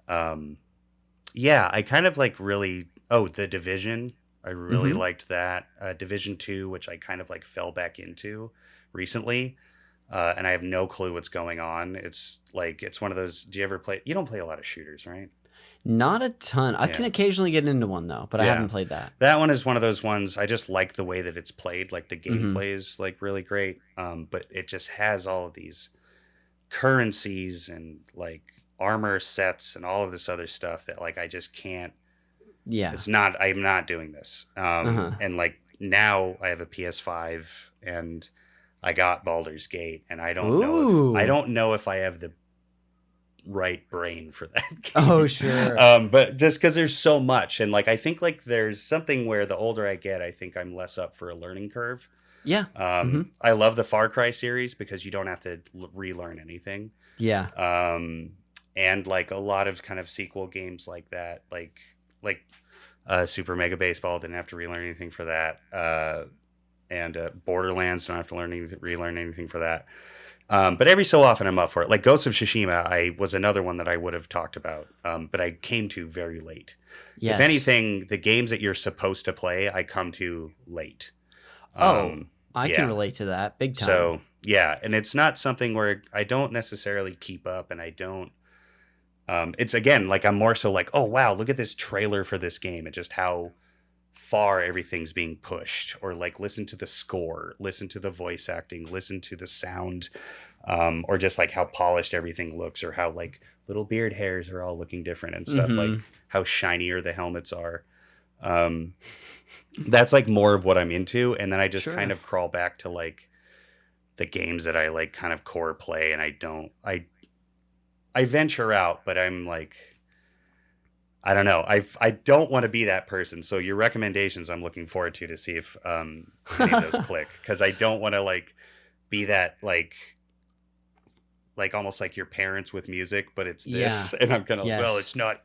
I kind of like really, The Division. I really liked that. Division 2, which I kind of like fell back into recently. And I have no clue what's going on. It's like, it's one of those, you don't play a lot of shooters, right? Not a ton. I can occasionally get into one though, but I haven't played that. That one is one of those ones I just like the way that it's played. Like the gameplay is like really great. But it just has all of these currencies and like armor sets and all of this other stuff that like I just can't. Yeah. I'm not doing this. And like now I have a PS5 and I got Baldur's Gate, and I don't know if I have the right brain for that game. Oh, sure. But just because there's so much, and like I think like there's something where the older I get, I think I'm less up for a learning curve. Yeah. I love the Far Cry series because you don't have to relearn anything. Yeah. And like a lot of kind of sequel games like that, like Super Mega Baseball, didn't have to relearn anything for that. And Borderlands, don't have to relearn anything for that. But every so often I'm up for it. Like Ghost of Tsushima, was another one that I would have talked about, but I came to very late. Yes. If anything, the games that you're supposed to play, I come to late. I can relate to that big time. So, yeah, and it's not something where I don't necessarily keep up, and I don't... it's, again, like I'm more so like, oh, wow, look at this trailer for this game, and just how far everything's being pushed, or like listen to the score, listen to the voice acting, listen to the sound, or just like how polished everything looks, or how like little beard hairs are all looking different and stuff, like how shinier the helmets are. That's like more of what I'm into. And then I just kind of crawl back to like the games that I like kind of core play, and I venture out, but I'm like, I don't know. I don't want to be that person. So your recommendations, I'm looking forward to see if any of those click, because I don't want to like be that like almost like your parents with music, but it's this, and I'm kind of like, well, it's not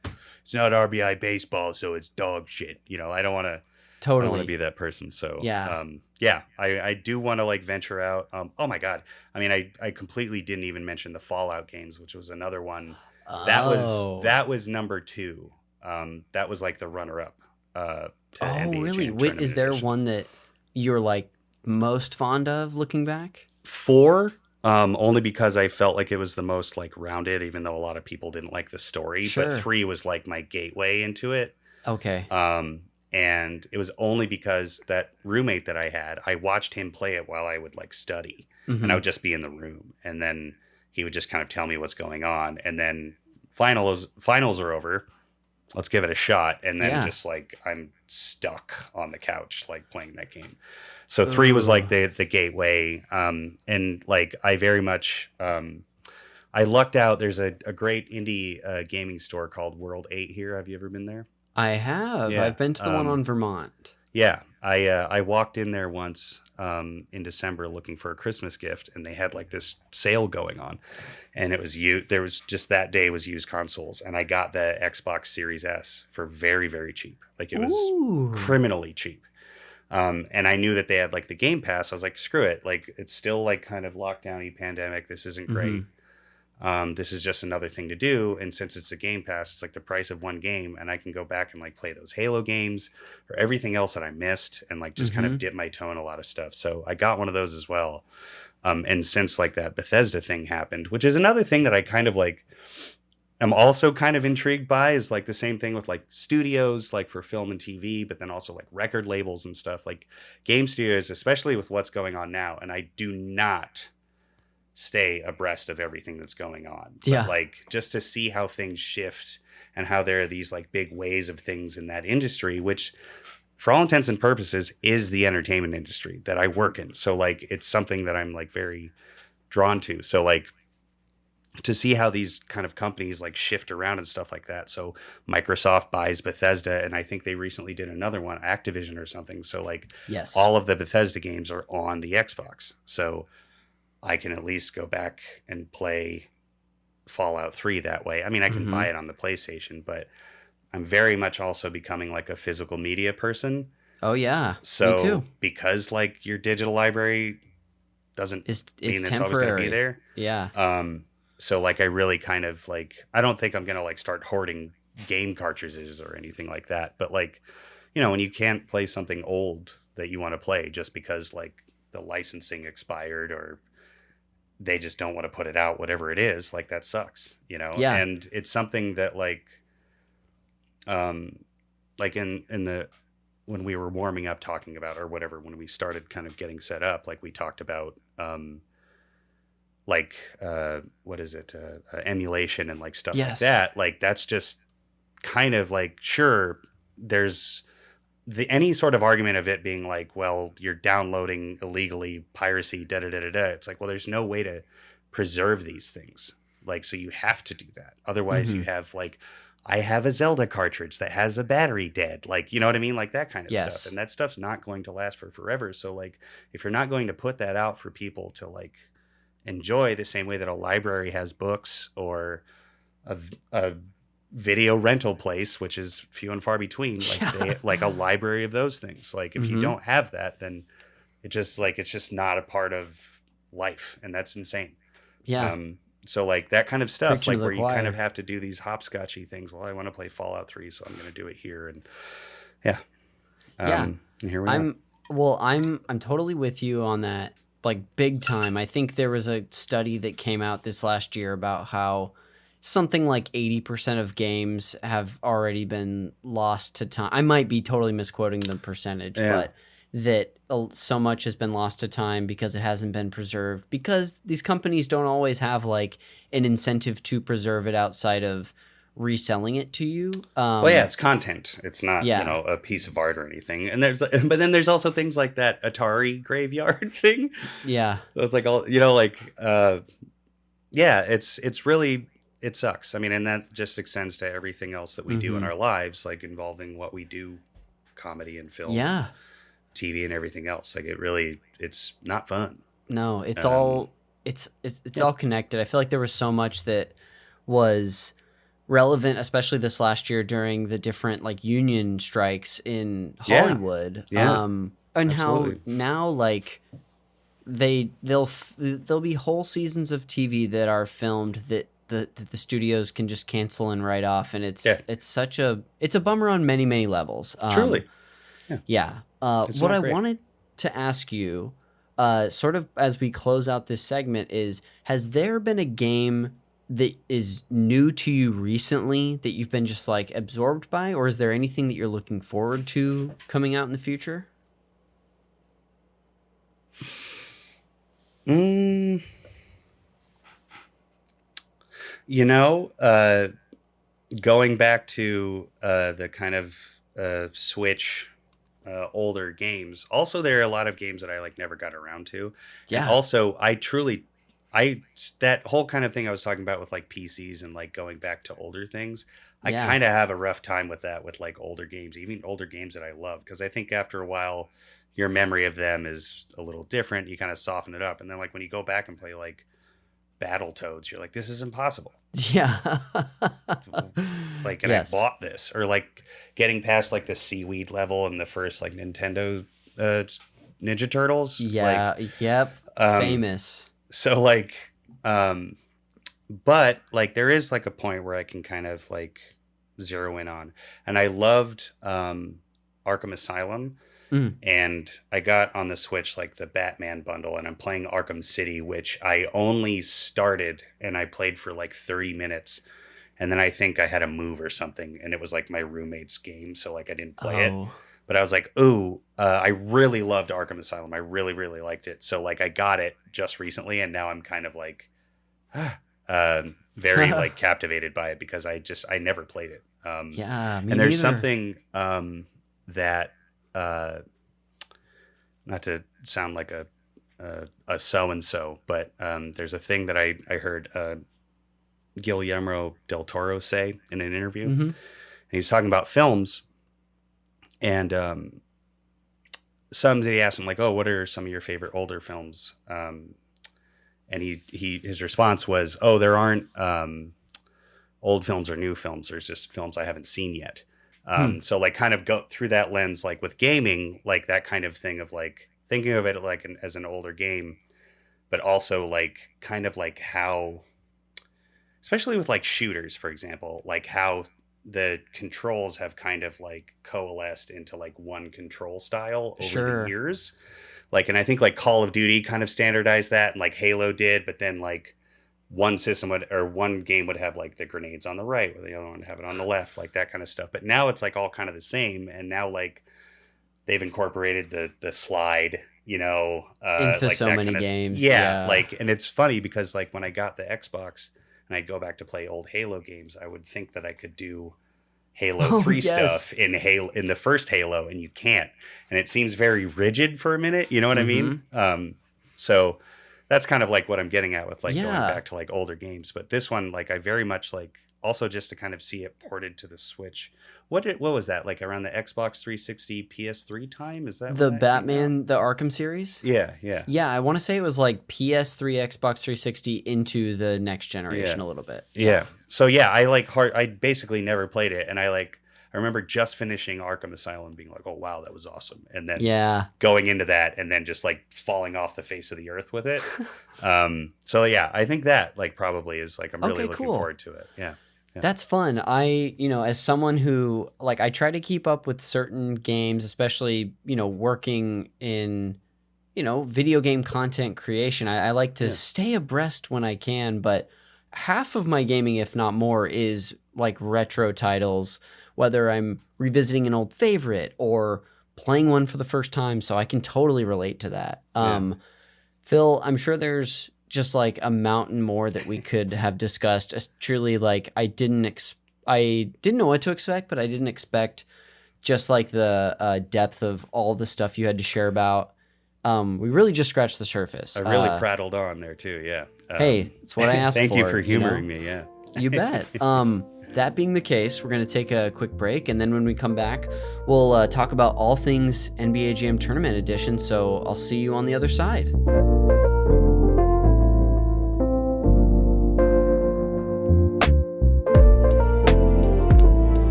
RBI baseball, so it's dog shit. You know, I don't want to. Totally. I don't want to be that person. So I do want to like venture out. Oh my God. I mean, I completely didn't even mention the Fallout games, which was another one. That was number 2. That was like the runner up to NBA really? Jam Wait, is there edition. one that you're like most fond of looking back? 4, only because I felt like it was the most like rounded, even though a lot of people didn't like the story. But 3 was like my gateway into it. Okay. And it was only because that roommate that I had, I watched him play it while I would like study, and I would just be in the room, and then he would just kind of tell me what's going on, and then finals are over, let's give it a shot, and then just like I'm stuck on the couch like playing that game. So 3 was like the gateway, and like I very much I lucked out. There's a great indie gaming store called World 8 here. Have you ever been there? I have. Yeah. I've been to the one on Vermont. Yeah, I walked in there once in December looking for a Christmas gift, and they had like this sale going on, and it was there was just that day was used consoles, and I got the Xbox Series S for very, very cheap. Like it was criminally cheap. And I knew that they had like the Game Pass. I was like, screw it. Like it's still like kind of lockdowny pandemic. This isn't great. This is just another thing to do, and since it's a Game Pass, it's like the price of one game, and I can go back and like play those Halo games or everything else that I missed, and like just kind of dip my toe in a lot of stuff. So I got one of those as well. And since like that Bethesda thing happened, which is another thing that I kind of like am also kind of intrigued by, is like the same thing with like studios, like for film and TV, but then also like record labels and stuff, like game studios, especially with what's going on now. And I do not stay abreast of everything that's going on. But like just to see how things shift and how there are these like big waves of things in that industry, which for all intents and purposes is the entertainment industry that I work in. So like it's something that I'm like very drawn to. So like to see how these kind of companies like shift around and stuff like that. So Microsoft buys Bethesda, and I think they recently did another one, Activision or something. So like all of the Bethesda games are on the Xbox. So I can at least go back and play Fallout 3 that way. I mean, I can buy it on the PlayStation, but I'm very much also becoming like a physical media person. Oh yeah, so me too. Because like your digital library doesn't mean it's always going to be there. Yeah. So like I really kind of like, I don't think I'm going to like start hoarding game cartridges or anything like that. But like, you know, when you can't play something old that you want to play just because like the licensing expired or they just don't want to put it out, whatever it is, like that sucks, you know? Yeah. And it's something that like in the, when we were warming up talking about, or whatever, when we started kind of getting set up, like we talked about, what is it? Emulation and like stuff like that. Like, that's just kind of like, sure, there's any sort of argument of it being like, well, you're downloading illegally, piracy, It's like, well, there's no way to preserve these things. Like, so you have to do that. Otherwise you have like, I have a Zelda cartridge that has a battery dead. Like, you know what I mean? Like that kind of stuff. And that stuff's not going to last for forever. So like, if you're not going to put that out for people to like enjoy the same way that a library has books or a video rental place, which is few and far between, like like a library of those things. Like if you don't have that, then it just like, it's just not a part of life. And that's insane. Yeah. So like that kind of stuff, Preaching like where you choir. kind of have to do these hopscotchy things. Well, I want to play Fallout 3, so I'm going to do it here. And and here we are. I'm totally with you on that. Like big time. I think there was a study that came out this last year about how something like 80% of games have already been lost to time. I might be totally misquoting the percentage, but that so much has been lost to time because it hasn't been preserved, because these companies don't always have like an incentive to preserve it outside of reselling it to you. Well, yeah, it's content. It's not, a piece of art or anything. And but then there's also things like that Atari graveyard thing. Yeah. It's like all, it's really, it sucks. I mean, and that just extends to everything else that we do in our lives, like involving what we do, comedy and film, TV and everything else. Like it's not fun. No, it's all connected. I feel like there was so much that was relevant, especially this last year during the different like union strikes in Hollywood. And absolutely. How now like there'll be whole seasons of TV that are filmed that the studios can just cancel and write off, and it's a bummer on many levels. Truly. What I wanted to ask you, sort of as we close out this segment, is has there been a game that is new to you recently that you've been just like absorbed by, or is there anything that you're looking forward to coming out in the future? Going back to the kind of Switch older games, also there are a lot of games that I like never got around to. Yeah. And also that whole kind of thing I was talking about with like PCs and like going back to older things, I kind of have a rough time with that, with like older games, even older games that I love, because I think after a while your memory of them is a little different. You kind of soften it up, and then like when you go back and play like Battletoads, you're like, this is impossible. Yeah. Like, and I bought this, or like getting past like the seaweed level in the first like Nintendo Ninja Turtles. Yeah. Like, famous. So like, but like there is like a point where I can kind of like zero in on, and I loved Arkham Asylum. And I got on the Switch like the Batman bundle, and I'm playing Arkham City, which I only started and I played for like 30 minutes. And then I think I had a move or something, and it was like my roommate's game, so like I didn't play it. But I was like, I really loved Arkham Asylum. I really, really liked it. So like I got it just recently, and now I'm kind of like very like captivated by it, because I never played it. And there's something that not to sound like a so-and-so, but there's a thing that I heard Guillermo del Toro say in an interview. And he's talking about films, and somebody asked him like, oh, what are some of your favorite older films? And his response was, oh, there aren't old films or new films. There's just films I haven't seen yet. So like kind of go through that lens, like with gaming, like that kind of thing of like thinking of it like as an older game, but also like kind of like how, especially with like shooters, for example, like how the controls have kind of like coalesced into like one control style over the years. Like, and I think like Call of Duty kind of standardized that, and like Halo did, but then like one system one game would have like the grenades on the right, where the other one would have it on the left, like that kind of stuff. But now it's like all kind of the same, and now like they've incorporated the slide, into like so many games. Like, and it's funny because like when I got the Xbox and I'd go back to play old Halo games, I would think that I could do Halo 3 stuff in the first Halo, and you can't, and it seems very rigid for a minute. You know what I mean? So that's kind of like what I'm getting at with like going back to like older games. But this one, like I very much like, also just to kind of see it ported to the Switch. What was that like around the Xbox 360 PS3 time? Is that the Batman, the Arkham series? Yeah. I want to say it was like PS3, Xbox 360 into the next generation a little bit. Yeah. So I basically never played it, and I remember just finishing Arkham Asylum, being like, oh wow, that was awesome, and then going into that and then just like falling off the face of the earth with it. I think that like probably is like I'm really looking forward to it. Yeah. That's fun. As someone who like, I try to keep up with certain games, especially, working in, video game content creation. I like to stay abreast when I can, but half of my gaming, if not more, is like retro titles, whether I'm revisiting an old favorite or playing one for the first time. So I can totally relate to that. Phil, I'm sure there's just like a mountain more that we could have discussed. It's truly, like, I didn't know what to expect, but I didn't expect just like the depth of all the stuff you had to share about. We really just scratched the surface. I really prattled on there too. Yeah. Hey, it's what I asked for. Thank you for humoring me. Yeah. You bet. That being the case, we're going to take a quick break, and then when we come back, we'll talk about all things NBA Jam Tournament Edition. So I'll see you on the other side.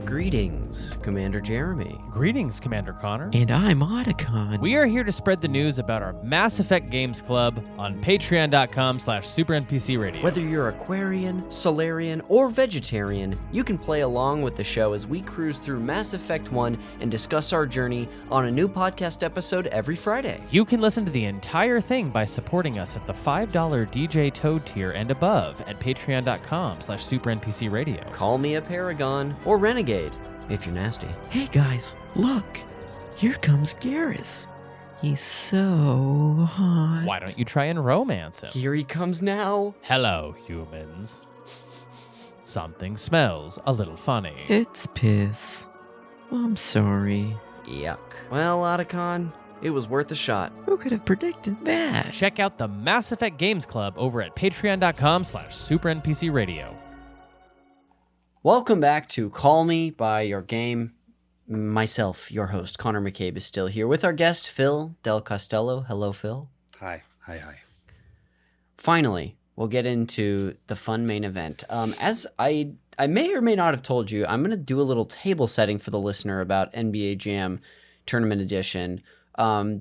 Greetings, Commander Jeremy. Greetings, Commander Connor. And I'm Otacon. We are here to spread the news about our Mass Effect Games Club on patreon.com/SuperNPCRadio. Whether you're Aquarian, Solarian, or Vegetarian, you can play along with the show as we cruise through Mass Effect 1 and discuss our journey on a new podcast episode every Friday. You can listen to the entire thing by supporting us at the $5 DJ Toad tier and above at patreon.com/SuperNPCRadio. Call me a Paragon or Renegade, if you're nasty. Hey guys, look. Here comes Garrus. He's so hot. Why don't you try and romance him? Here he comes now. Hello, humans. Something smells a little funny. It's piss. I'm sorry. Yuck. Well, Otacon, it was worth a shot. Who could have predicted that? Check out the Mass Effect Games Club over at patreon.com/SuperNPCRadio. Welcome back to Call Me by Your Game. Myself, your host, Connor McCabe, is still here with our guest, Phil Del Costello. Hello, Phil. Hi. Finally, we'll get into the fun main event. As I may or may not have told you, I'm going to do a little table setting for the listener about NBA Jam Tournament Edition.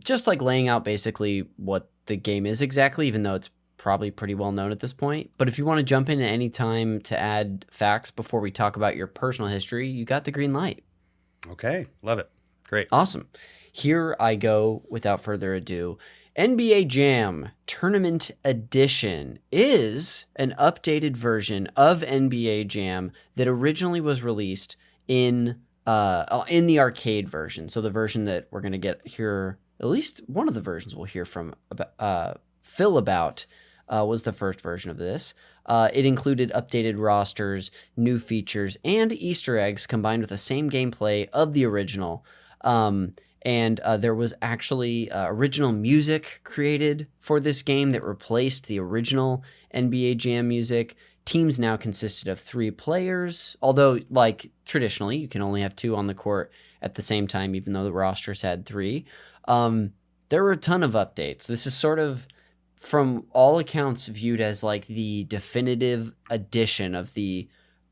Just like laying out basically what the game is exactly, even though it's probably pretty well known at this point. But if you want to jump in at any time to add facts before we talk about your personal history, you got the green light. Okay. Love it. Great. Awesome. Here I go without further ado. NBA Jam Tournament Edition is an updated version of NBA Jam that originally was released in the arcade version. So the version that we're going to get here, at least one of the versions we'll hear from Phil about, was the first version of this. It included updated rosters, new features, and Easter eggs combined with the same gameplay of the original. And there was actually original music created for this game that replaced the original NBA Jam music. Teams now consisted of 3 players, although, like, traditionally, you can only have 2 on the court at the same time, even though the rosters had 3. There were a ton of updates. This is sort of, from all accounts, viewed as like the definitive edition of the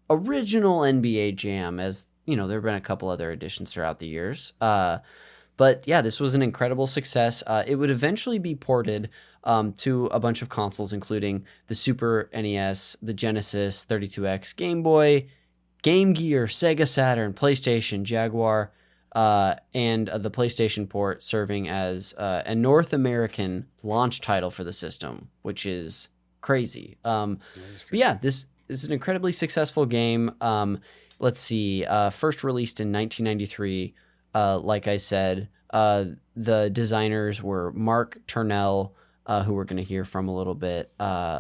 original NBA Jam, as you know, there have been a couple other editions throughout the years. But yeah, this was an incredible success. It would eventually be ported to a bunch of consoles, including the Super NES, the Genesis, 32X, Game Boy, Game Gear, Sega Saturn, PlayStation, Jaguar, and the PlayStation port serving as a North American launch title for the system, which is crazy. But yeah, this is an incredibly successful game. Let's see, first released in 1993. Like I said, the designers were Mark Turnell, who we're going to hear from a little bit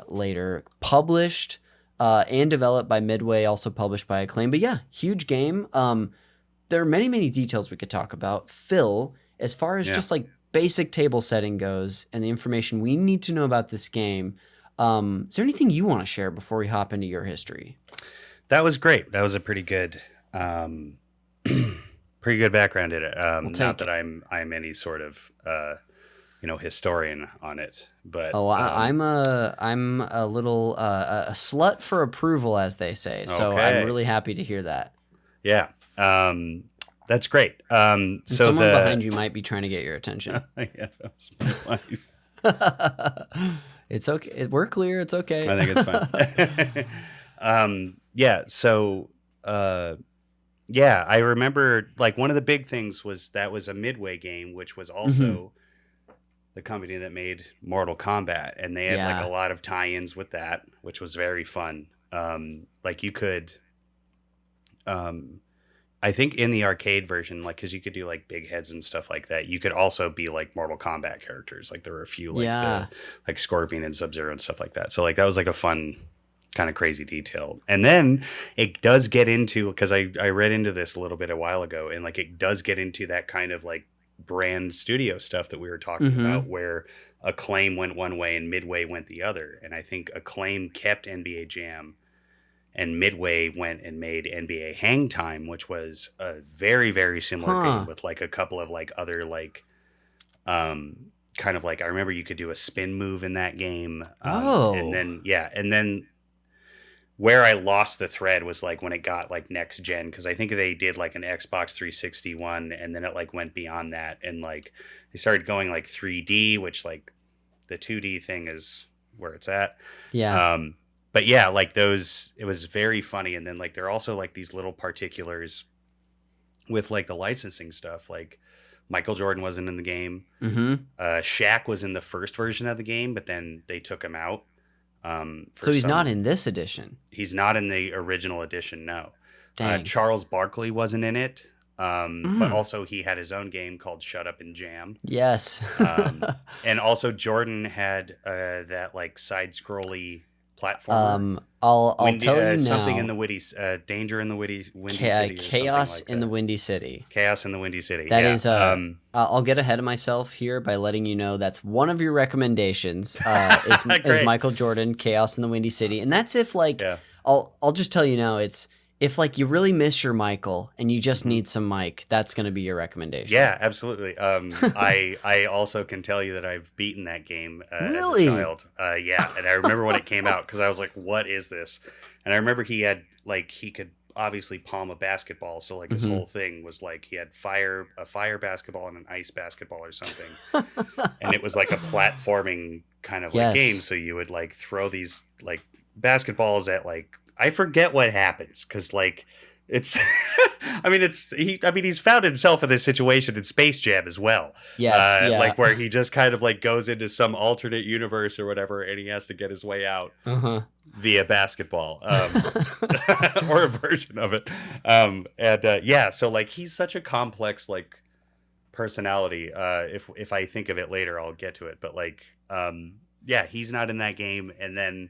later. Published and developed by Midway, also published by Acclaim. But yeah, huge game. There are many, many details we could talk about. Phil, as far as just like basic table setting goes and the information we need to know about this game, is there anything you want to share before we hop into your history? That was great. That was a pretty good background in it. Not that I'm any sort of historian on it, but I'm a little a slut for approval, as they say. So I'm really happy to hear that. Yeah. That's great. So someone behind you might be trying to get your attention. Yeah, that's my wife. It's okay. We're clear. It's okay. I think it's fine. Yeah. So, Yeah, I remember like one of the big things was that was a Midway game, which was also the company that made Mortal Kombat, and they had like Yeah. a lot of tie-ins with that, which was very fun. Like you could, I think in the arcade version, like because you could do like big heads and stuff like that, you could also be like Mortal Kombat characters. Like there were a few like Yeah. like Scorpion and Sub-Zero and stuff like that. So like that was like a fun kind of crazy detail. And then it does get into, because I read into this a little bit a while ago, and like it does get into that kind of like brand studio stuff that we were talking about, where Acclaim went one way and Midway went the other. And I think Acclaim kept NBA Jam, and Midway went and made NBA Hang Time, which was a very, very similar game with like a couple of like other like kind of like, I remember you could do a spin move in that game. And then where I lost the thread was like when it got like next gen, because I think they did like an Xbox 360 one, and then it like went beyond that, and like they started going like 3D, which like the 2D thing is where it's at. Yeah. But yeah, like those, it was very funny. And then like there are also like these little particulars with like the licensing stuff. Like Michael Jordan wasn't in the game. Shaq was in the first version of the game, but then they took him out. So he's not in this edition. He's not in the original edition, no. Dang. Charles Barkley wasn't in it, but also he had his own game called Shut Up and Jam. Yes. And also Jordan had that like side-scrolly platformer. I'll tell you now. Something in the Danger in the Windy City. Or Chaos like in the Windy City. Chaos in the Windy City. That is. I'll get ahead of myself here by letting you know that's one of your recommendations. Is Michael Jordan, Chaos in the Windy City, and that's if like I'll just tell you now, it's if like you really miss your Michael and you just need some Mike, that's going to be your recommendation. Yeah, absolutely. I also can tell you that I've beaten that game really? As a child. Yeah, and I remember when it came out because I was like, "What is this?" And I remember he had like he could obviously palm a basketball, so like his whole thing was like he had a fire basketball and an ice basketball or something, and it was like a platforming kind of like game. So you would like throw these like basketballs at like. I forget what happens because, like, it's. He's found himself in this situation in Space Jam as well. Yes, like where he just kind of like goes into some alternate universe or whatever, and he has to get his way out via basketball, or a version of it. So like he's such a complex like personality. If I think of it later, I'll get to it. But like, he's not in that game, and then.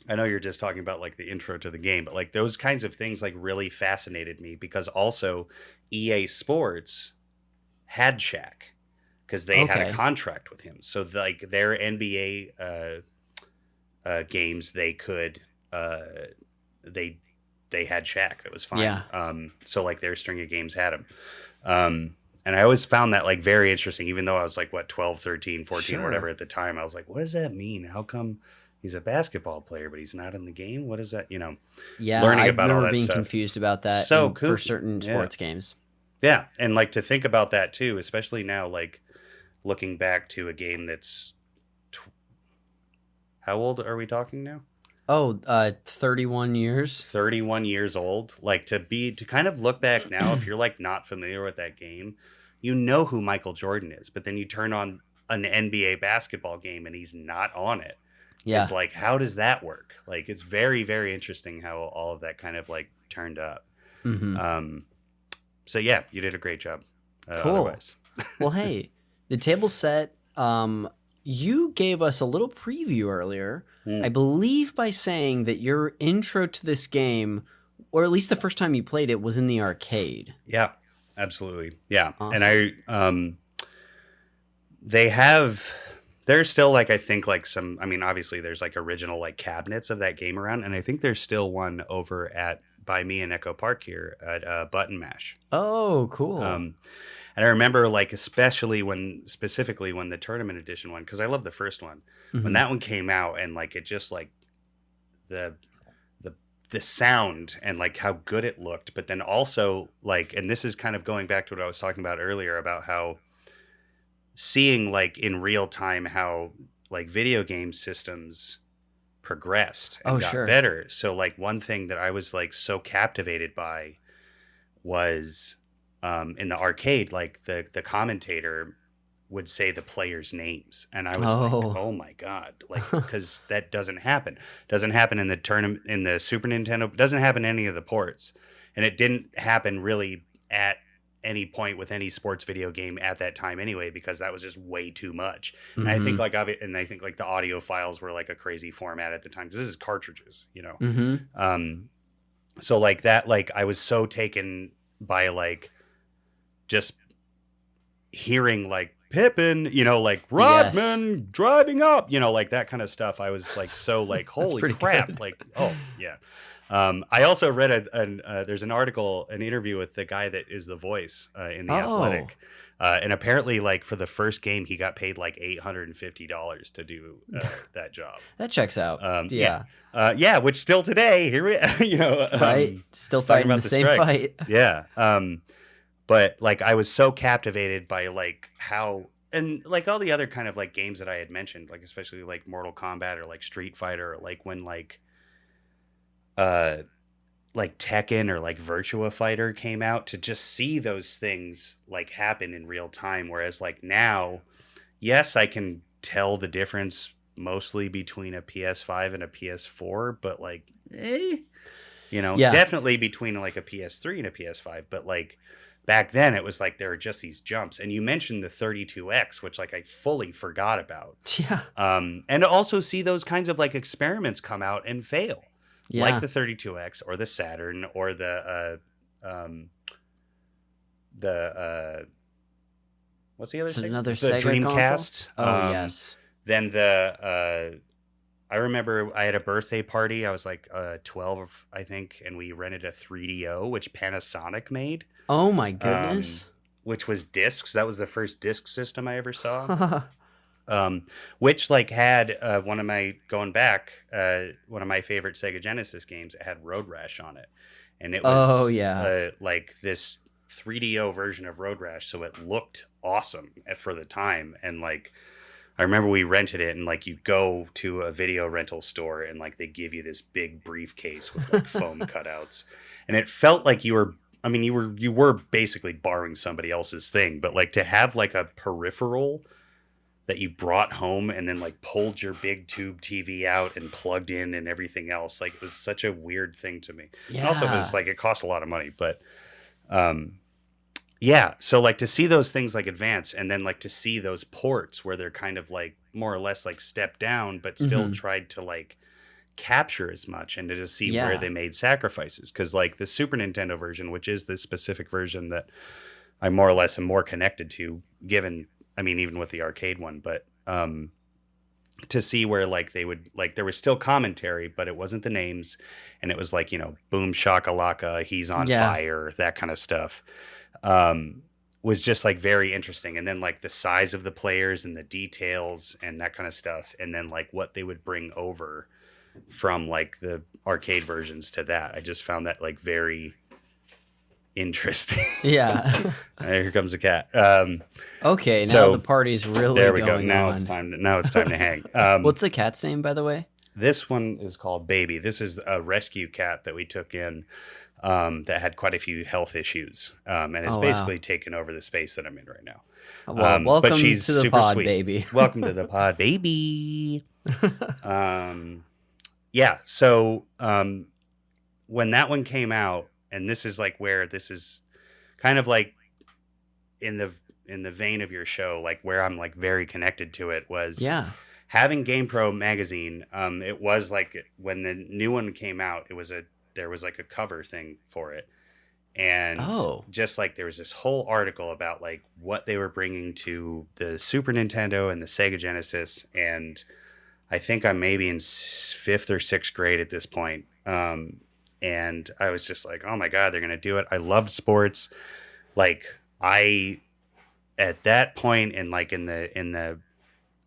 I know you're just talking about like the intro to the game, but like those kinds of things like really fascinated me because also EA Sports had Shaq because they had a contract with him. So like their NBA games, they could they had Shaq. That was fine. Yeah. So like their string of games had him. And I always found that like very interesting, even though I was like 12, 13, 14, or whatever at the time. I was like, what does that mean? How come he's a basketball player, but he's not in the game? What is that? Learning about all that being stuff. Confused about that for certain sports games. Yeah. And like to think about that too, especially now, like looking back to a game that's how old are we talking now? 31 years. 31 years old. Like to kind of look back now, if you're like not familiar with that game, you know who Michael Jordan is, but then you turn on an NBA basketball game and he's not on it. Yeah. It's like, how does that work? Like, it's very, very interesting how all of that kind of like turned up. So yeah, you did a great job. Cool. Otherwise. Well, hey, the table's set. You gave us a little preview earlier, I believe, by saying that your intro to this game, or at least the first time you played it, was in the arcade. Yeah, absolutely. Yeah. Awesome. And there's still like, I think like some, obviously there's like original like cabinets of that game around. And I think there's still one over by me in Echo Park here at Button Mash. Oh, cool. And I remember like, specifically when the tournament edition one, cause I love the first one, when that one came out and like, it just like the sound and like how good it looked, but then also like, and this is kind of going back to what I was talking about earlier about how seeing like in real time how like video game systems progressed and got sure. better. So like one thing that I was like so captivated by was in the arcade, like the commentator would say the players' names, and I was like, oh my god, like, because that doesn't happen in the tournament, in the Super Nintendo, doesn't happen in any of the ports, and it didn't happen really at any point with any sports video game at that time anyway, because that was just way too much. And I think like the audio files were like a crazy format at the time, because this is cartridges, you know. So like that, like I was so taken by like just hearing like Pippin, you know, like Rodman driving up, you know, like that kind of stuff. I was like, so like, holy crap. Good. Like, oh yeah. I also read there's an article, an interview with the guy that is the voice in the Athletic. And apparently like for the first game, he got paid like $850 to do that job. That checks out. Yeah. Which still today, here we, you know, right. Still fighting the same fight. Yeah. But like I was so captivated by like how, and like all the other kind of like games that I had mentioned, like especially like Mortal Kombat or like Street Fighter, or like when like Tekken or like Virtua Fighter came out, to just see those things like happen in real time. Whereas like now, yes, I can tell the difference mostly between a PS5 and a PS4, but like, you know, definitely between like a PS3 and a PS5, but like, back then, it was like there were just these jumps. And you mentioned the 32X, which like I fully forgot about. Yeah. And to also see those kinds of like experiments come out and fail. Yeah. Like the 32X or the Saturn or the what's the other thing? Another the Sega Dreamcast. Console? Yes. Then I remember I had a birthday party. I was like 12, I think, and we rented a 3DO, which Panasonic made. Oh my goodness! Which was discs. That was the first disc system I ever saw. Which like had one of my favorite Sega Genesis games. It had Road Rash on it, and it was like this 3DO version of Road Rash, so it looked awesome for the time. And like I remember we rented it, and like you go to a video rental store and like they give you this big briefcase with like foam cutouts, and it felt like you were basically borrowing somebody else's thing, but like to have like a peripheral that you brought home and then like pulled your big tube TV out and plugged in and everything else, like it was such a weird thing to me. Yeah. And also it was like, it cost a lot of money, but yeah. So like to see those things like advance, and then like to see those ports where they're kind of like more or less like stepped down, but still tried to like capture as much, and to just see where they made sacrifices. Because like the Super Nintendo version, which is the specific version that I more or less am more connected to, given, I mean, even with the arcade one, but to see where like they would, like there was still commentary, but it wasn't the names, and it was like, you know, boom shakalaka, he's on fire, that kind of stuff. Was just like very interesting. And then like the size of the players and the details and that kind of stuff, and then like what they would bring over from like the arcade versions to that, I just found that like very interesting. Yeah. Here comes the cat. Okay, now the party's really there we going go. Now on. it's time to hang. What's the cat's name, by the way? This one is called Baby. This is a rescue cat that we took in that had quite a few health issues, and it's basically taken over the space that I'm in right now. Well, welcome but she's to the super pod, sweet. baby. Welcome to the pod, baby. Yeah. So when that one came out, and this is like where this is kind of like in the vein of your show, like where I'm like very connected to it, was having GamePro magazine. It was like when the new one came out, there was like a cover thing for it. And just like there was this whole article about like what they were bringing to the Super Nintendo and the Sega Genesis. And I think I'm maybe in 5th or 6th grade at this point. And I was just like, oh my God, they're going to do it. I loved sports. Like at that point in like in the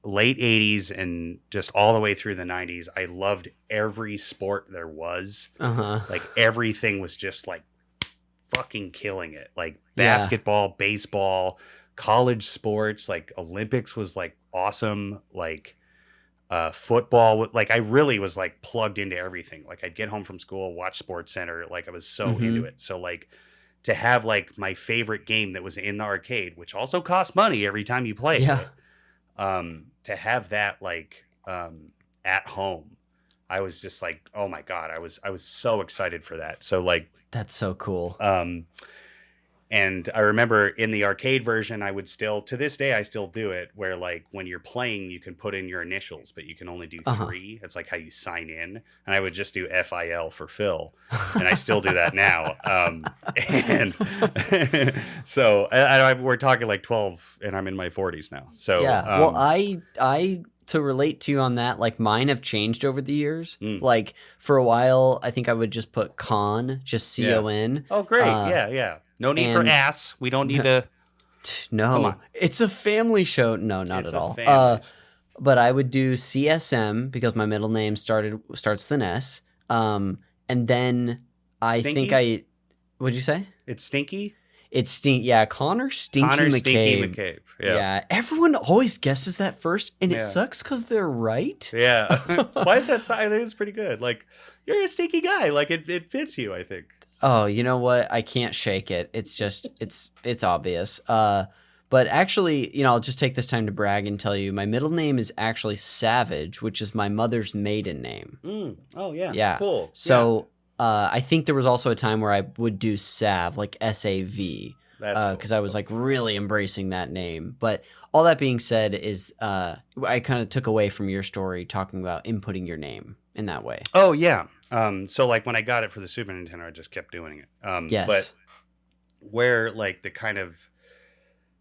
late 80s and just all the way through the 90s, I loved every sport there was. Like everything was just like fucking killing it. Like basketball, baseball, college sports, like Olympics was like awesome. Like football. Like I really was like plugged into everything. Like I'd get home from school, watch Sports Center. Like I was so into it. So like to have like my favorite game that was in the arcade, which also costs money every time you play it, to have that like at home, I was just like, oh my God, I was so excited for that. So like that's so cool. And I remember in the arcade version, I would still, to this day, I still do it where like when you're playing, you can put in your initials, but you can only do 3. It's like how you sign in. And I would just do FIL for Phil. And I still do that now. And so we're talking like 12 and I'm in my 40s now. So, yeah, well, I to relate to you on that, like mine have changed over the years. Like for a while, I think I would just put Con, just CON. Oh, great. Yeah. No need for ass. We don't need to. No, come on. It's a family show. No, not It's at a all. family But I would do CSM because my middle name starts with an S. And then I Stinky? think what'd you say? It's Stinky? It's Yeah, Connor Stinky McCabe. Stinky McCabe. Yeah. Everyone always guesses that first, and it sucks because they're right. Yeah. Why is that? I think it's pretty good. Like, you're a stinky guy. Like, it fits you, I think. Oh, you know what? I can't shake it. It's just, it's obvious. But actually, I'll just take this time to brag and tell you my middle name is actually Savage, which is my mother's maiden name. Oh, yeah. Yeah. Cool. So I think there was also a time where I would do Sav, like S-A-V. That's cool. Because I was like really embracing that name. But all that being said is I kind of took away from your story talking about inputting your name in that way. Oh, yeah. So like when I got it for the Super Nintendo, I just kept doing it. Yes. But where like the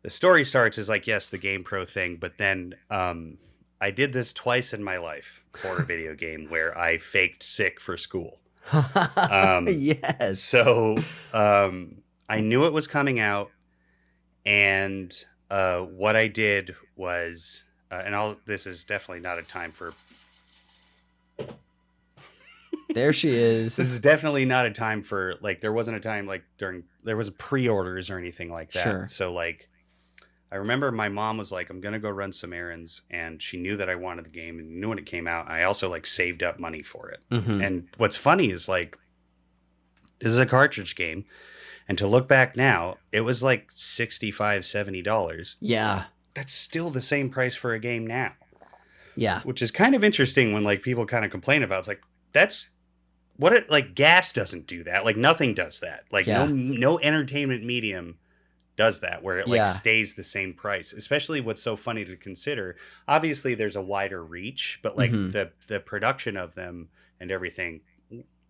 story starts is like, yes, the Game Pro thing. But then I did this twice in my life for a video game where I faked sick for school. Yes. So I knew it was coming out, and what I did was, this is definitely not a time for. There she is. This is definitely not a time for like. There wasn't a time like there was pre-orders or anything like that. Sure. So like, I remember my mom was like, "I'm gonna go run some errands," and she knew that I wanted the game and knew when it came out. I also like saved up money for it. And what's funny is like, this is a cartridge game. And to look back now, it was like $65, $70. Yeah. That's still the same price for a game now. Yeah. Which is kind of interesting when like people kind of complain about it. It's like, that's what it like gas doesn't do that. Like nothing does that. Like no entertainment medium does that where it like stays the same price. Especially what's so funny to consider. Obviously there's a wider reach, but like the production of them and everything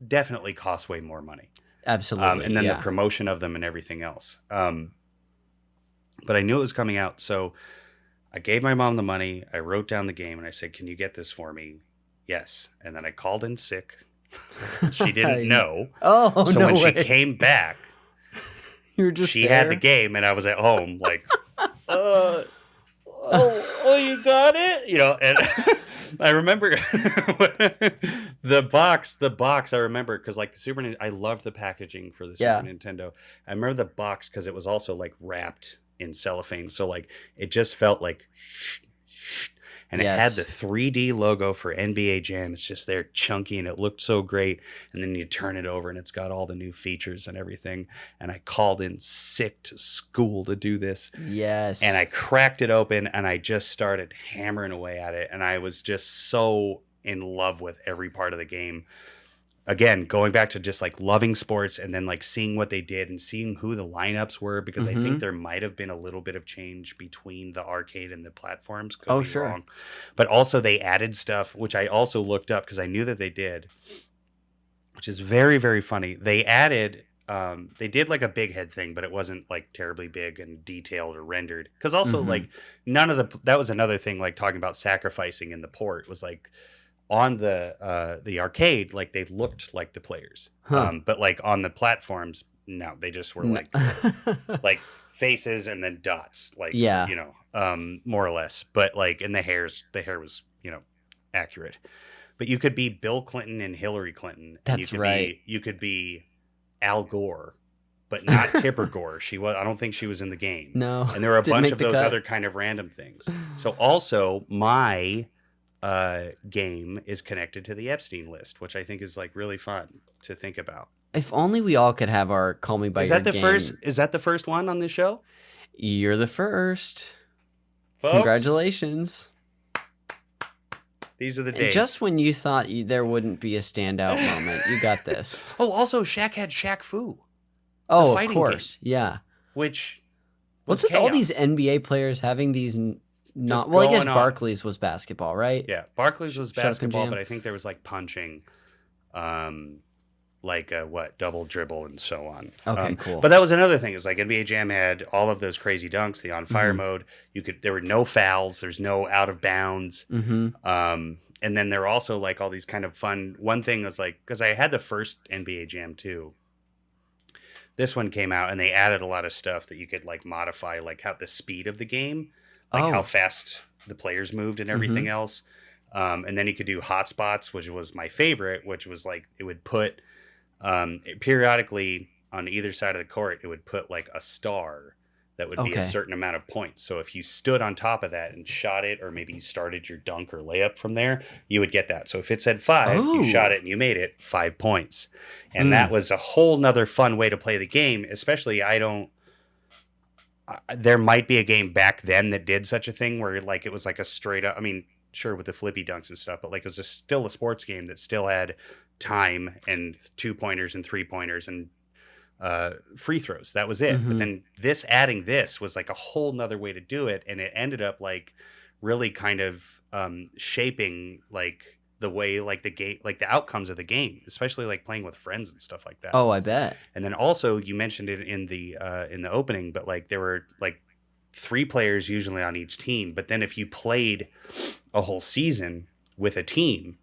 definitely costs way more money. Absolutely. And then the promotion of them and everything else. But I knew it was coming out. So I gave my mom the money. I wrote down the game and I said, "Can you get this for me?" Yes. And then I called in sick. She didn't know. Oh, so no when way. she came back, you were just she there? had the game and I was at home like, oh, you got it? And I remember the box I remember because like the Super Nintendo, I loved the packaging for the Super Nintendo. I remember the box because it was also like wrapped in cellophane. So like it just felt like, and it had the 3D logo for NBA Jam. It's just there chunky and it looked so great. And then you turn it over and it's got all the new features and everything. And I called in sick to school to do this. Yes. And I cracked it open and I just started hammering away at it. And I was just so in love with every part of the game. Again, going back to just like loving sports and then like seeing what they did and seeing who the lineups were, because I think there might have been a little bit of change between the arcade and the platforms. Could be sure. wrong. But also they added stuff, which I also looked up because I knew that they did, which is very, very funny. They added, they did like a big head thing, but it wasn't like terribly big and detailed or rendered. Because also like that was another thing, like talking about sacrificing in the port was like, on the arcade, like they looked like the players, but like on the platforms, no, they just were like like faces and then dots, like more or less. But like in the hair was accurate. But you could be Bill Clinton and Hillary Clinton. That's right. You could be Al Gore, but not Tipper Gore. I don't think she was in the game. No, and there were a bunch of those other kind of random things. So also my game is connected to the Epstein list, which I think is like really fun to think about. If only we all could have our Call Me by Is Your that the Game. first? Is that the first one on this show? You're the first. Folks, Congratulations. These are the And days. just when you thought there wouldn't be a standout moment, you got this. Oh, also Shaq had Shaq Fu, Oh, of fighting course. Yeah. which was What's with all these chaos. NBA players having these not? Just Well, I guess going on. Barkley's was basketball, right? Yeah, Barclays was Shut up and basketball, jam. but I think there was like punching, double dribble and so on. Okay, cool. But that was another thing. Is like NBA Jam had all of those crazy dunks, the on fire Mhm. mode. There were no fouls. There's no out of bounds. Mm-hmm. And then there were also like all these kind of fun. One thing was like, because I had the first NBA Jam too. This one came out and they added a lot of stuff that you could like modify, like how the speed of the game, like how fast the players moved and everything else. And then you could do hotspots, which was my favorite, which was like it would put periodically on either side of the court, it would put like a star that would be a Okay. certain amount of points. So if you stood on top of that and shot it, or maybe you started your dunk or layup from there, you would get that. So if it said 5, you Ooh. shot it and you made it, 5 points. And that was a whole nother fun way to play the game, especially there might be a game back then that did such a thing where like it was like a straight up, I mean, sure with the flippy dunks and stuff, but like it was still a sports game that still had time and 2-pointers and 3-pointers and free throws. That was it. But then adding this was like a whole nother way to do it, and it ended up like really kind of shaping like the way like the game, like the outcomes of the game, especially like playing with friends and stuff like that. Oh, I bet. And then also you mentioned it in the opening, but like there were like 3 players usually on each team. But then if you played a whole season with a team,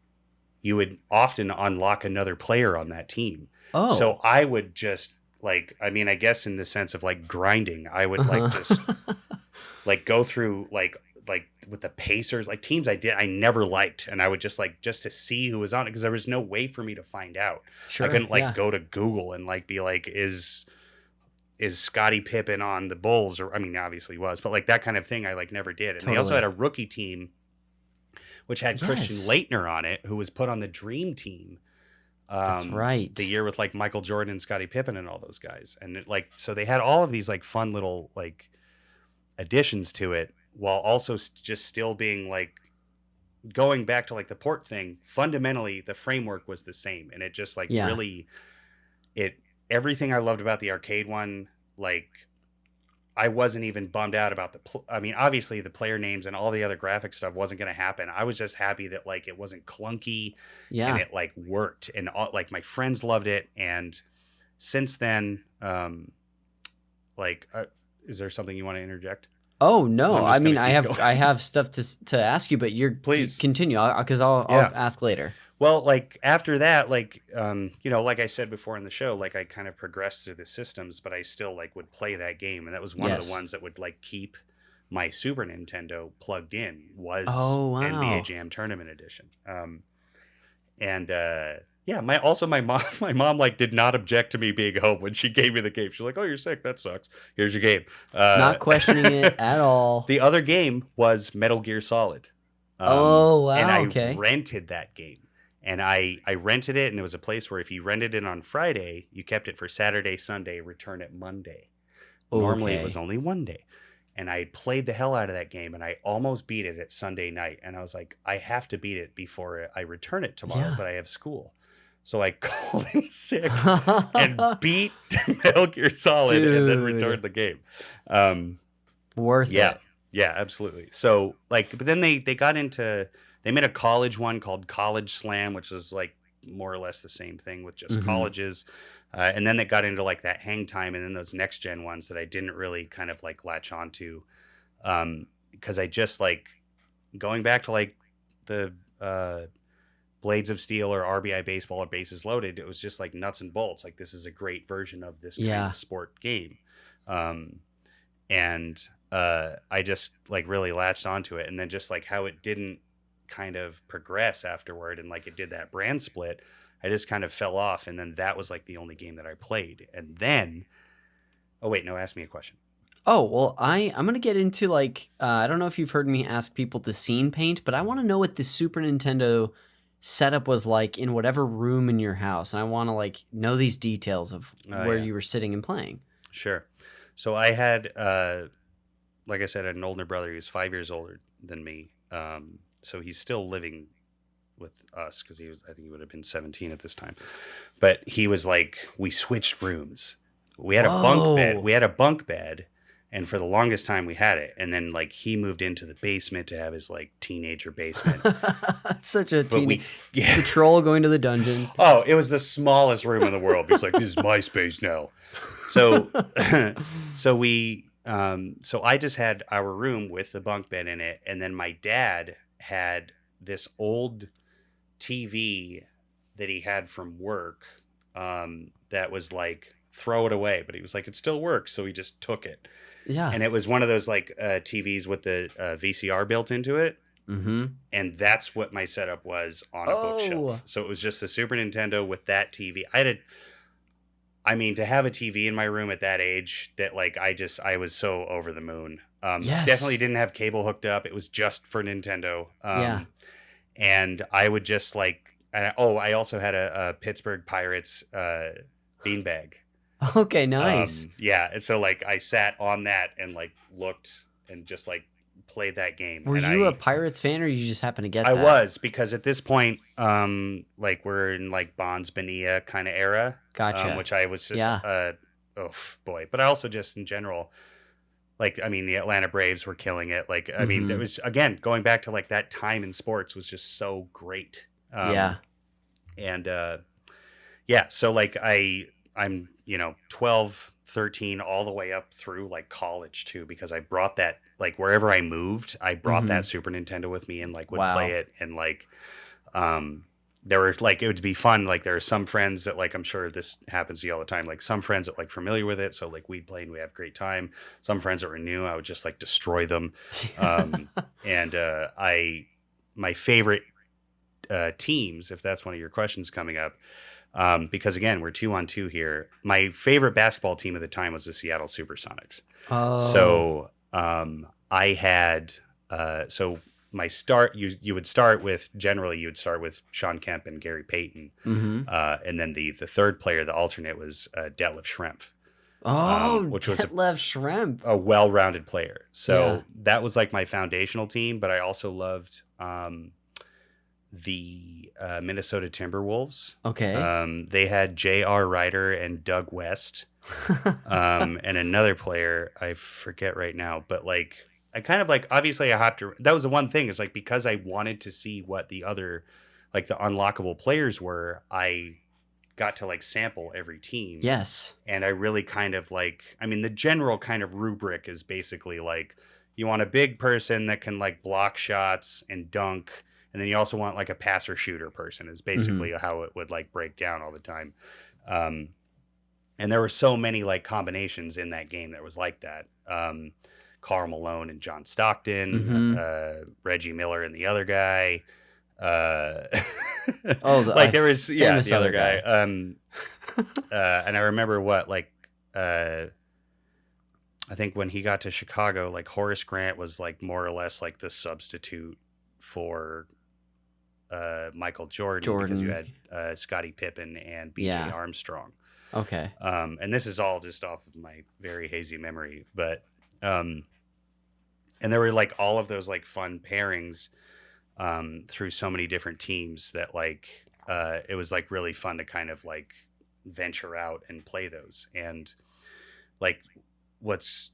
you would often unlock another player on that team. Oh. So I would just like, I mean, I guess in the sense of like grinding, I would like just like go through like with the Pacers, like teams I never liked. And I would just like, just to see who was on it, because there was no way for me to find out. Sure, I couldn't like yeah. go to Google and like be like, is Scottie Pippen on the Bulls? Or I mean, obviously he was, but like that kind of thing I like never did. And they also Totally. had a rookie team which had Christian Yes. Laettner on it, who was put on the Dream Team. That's right. The year with like Michael Jordan and Scottie Pippen and all those guys. And it, like, so they had all of these like fun little like additions to it, while also just still being like going back to like the port thing. Fundamentally, the framework was the same. And it just like really, everything I loved about the arcade one, like I wasn't even bummed out about I mean, obviously the player names and all the other graphic stuff wasn't going to happen. I was just happy that like it wasn't clunky and it like worked, and all, like my friends loved it. And since then, is there something you want to interject? Oh no! 'Cause I'm just I mean, gonna I keep have going. I have stuff to ask you, but Please. continue because I'll ask later. Well, like after that, like, like I said before in the show, like I kind of progressed through the systems, but I still like would play that game. And that was one of the ones that would like keep my Super Nintendo plugged in, was NBA Jam Tournament Edition. My mom like did not object to me being home when she gave me the game. She's like, "Oh, you're sick. That sucks. Here's your game." Not questioning it at all. The other game was Metal Gear Solid. Oh, wow. And I okay. rented that game. And I rented it, and it was a place where if you rented it on Friday, you kept it for Saturday, Sunday, return it Monday. Normally it was only one day. And I played the hell out of that game, and I almost beat it at Sunday night. And I was like, I have to beat it before I return it tomorrow, but I have school. So I called in sick and beat Metal Gear Solid and then returned the game. Worth it. Yeah, absolutely. So like, but then they got into, they made a college one called College Slam, which is like more or less the same thing with just colleges. And then they got into like that hang time, and then those next gen ones that I didn't really kind of like latch onto. Because I just like going back to like the Blades of Steel or RBI Baseball or Bases Loaded, it was just like nuts and bolts. Like, this is a great version of this kind of sport game. And I just like really latched onto it. And then just like how it didn't kind of progress afterward, and like it did that brand split, I just kind of fell off. And then that was like the only game that I played. And then, oh wait, no, ask me a question. Oh, well, I'm going to get into like, I don't know if you've heard me ask people to scene paint, but I want to know what the Super Nintendo setup was like in whatever room in your house. And I want to like know these details of where Yeah. you were sitting and playing. Sure. So I had, like I said, an older brother. He was 5 years older than me. So he's still living with us because I think he would have been 17 at this time. But he was like, we switched rooms. We had a bunk bed. Whoa. We had a bunk bed. And for the longest time we had it. And then like he moved into the basement to have his like teenager basement. Such a But teeny. yeah. The troll going to the dungeon. Oh, it was the smallest room in the world. He's like, this is my space now. So, so I just had our room with the bunk bed in it. And then my dad had this old TV that he had from work, that was like, throw it away. But he was like, it still works. So he just took it. Yeah. And it was one of those like TVs with the VCR built into it. Mm-hmm. And that's what my setup was on a bookshelf. So it was just the Super Nintendo with that TV. To have a TV in my room at that age, that like I was so over the moon. Yes. Definitely didn't have cable hooked up. It was just for Nintendo. Yeah. And I would just like, I also had a Pittsburgh Pirates beanbag. Okay, nice. Yeah. And so like I sat on that and like looked and just like played that game. Were and you a Pirates fan or you just happened to get I that? was, because at this point, like we're in like Bonds Bonilla kind of era. Gotcha. Which I was just, Yeah. oh boy. But I also just in general, like, I mean, the Atlanta Braves were killing it. Like, I mean, it was, again, going back to like that time in sports was just so great. Yeah. And yeah, so like I'm 12, 13, all the way up through like college too, because I brought that, like wherever I moved, I brought that Super Nintendo with me and like would Wow. play it. And like there were like, it would be fun. Like there are some friends that like, I'm sure this happens to you all the time, like some friends that like familiar with it. So like we'd play and we have great time. Some friends that were new, I would just like destroy them. And my favorite teams, if that's one of your questions coming up, because again, we're 2-on-2 here. My favorite basketball team at the time was the Seattle Supersonics. Oh. So I had so my start. You would start with Sean Kemp and Gary Payton, and then the third player, the alternate, was Detlef Schrempf. Which was Detlef Schrempf, a well-rounded player. So that was like my foundational team. But I also loved the Minnesota Timberwolves. Okay. They had J.R. Ryder and Doug West, and another player I forget right now. But like, I kind of like, obviously I hopped to, that was the one thing, is like, because I wanted to see what the other, like the unlockable players were, I got to like sample every team. Yes. And I really kind of like, I mean, the general kind of rubric is basically like, you want a big person that can like block shots and dunk. And then you also want like a passer shooter person, is basically how it would like break down all the time. And there were so many like combinations in that game that was like that. Karl Malone and John Stockton, Reggie Miller and the other guy. Like there was, the other guy. And I remember I think when he got to Chicago, like Horace Grant was like more or less like the substitute for Michael Jordan, because you had Scottie Pippen and B.J. Armstrong. Okay. And this is all just off of my very hazy memory, but and there were like all of those like fun pairings through so many different teams that like it was like really fun to kind of like venture out and play those. And like what's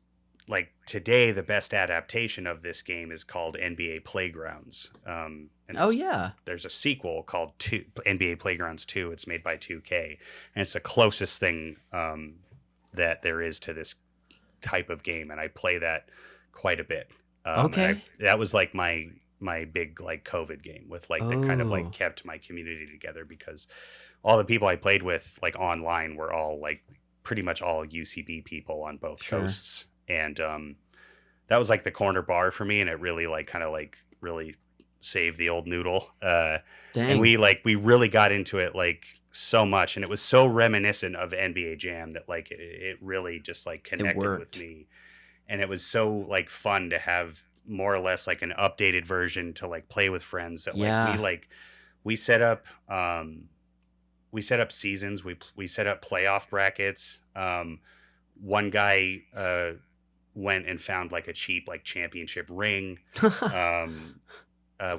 like today the best adaptation of this game is called NBA Playgrounds. And there's a sequel called NBA Playgrounds 2. It's made by 2K, and it's the closest thing that there is to this type of game, and I play that quite a bit. That was like my big like COVID game with like that kind of like kept my community together, because all the people I played with like online were all like pretty much all UCB people on both coasts. And that was like the corner bar for me, and it really like kind of like really saved the old noodle. And we really got into it like so much, and it was so reminiscent of NBA Jam that like it really just like connected with me. and it was so like fun to have more or less like an updated version to like play with friends that we set up seasons, we set up playoff brackets. One guy went and found like a cheap like championship ring.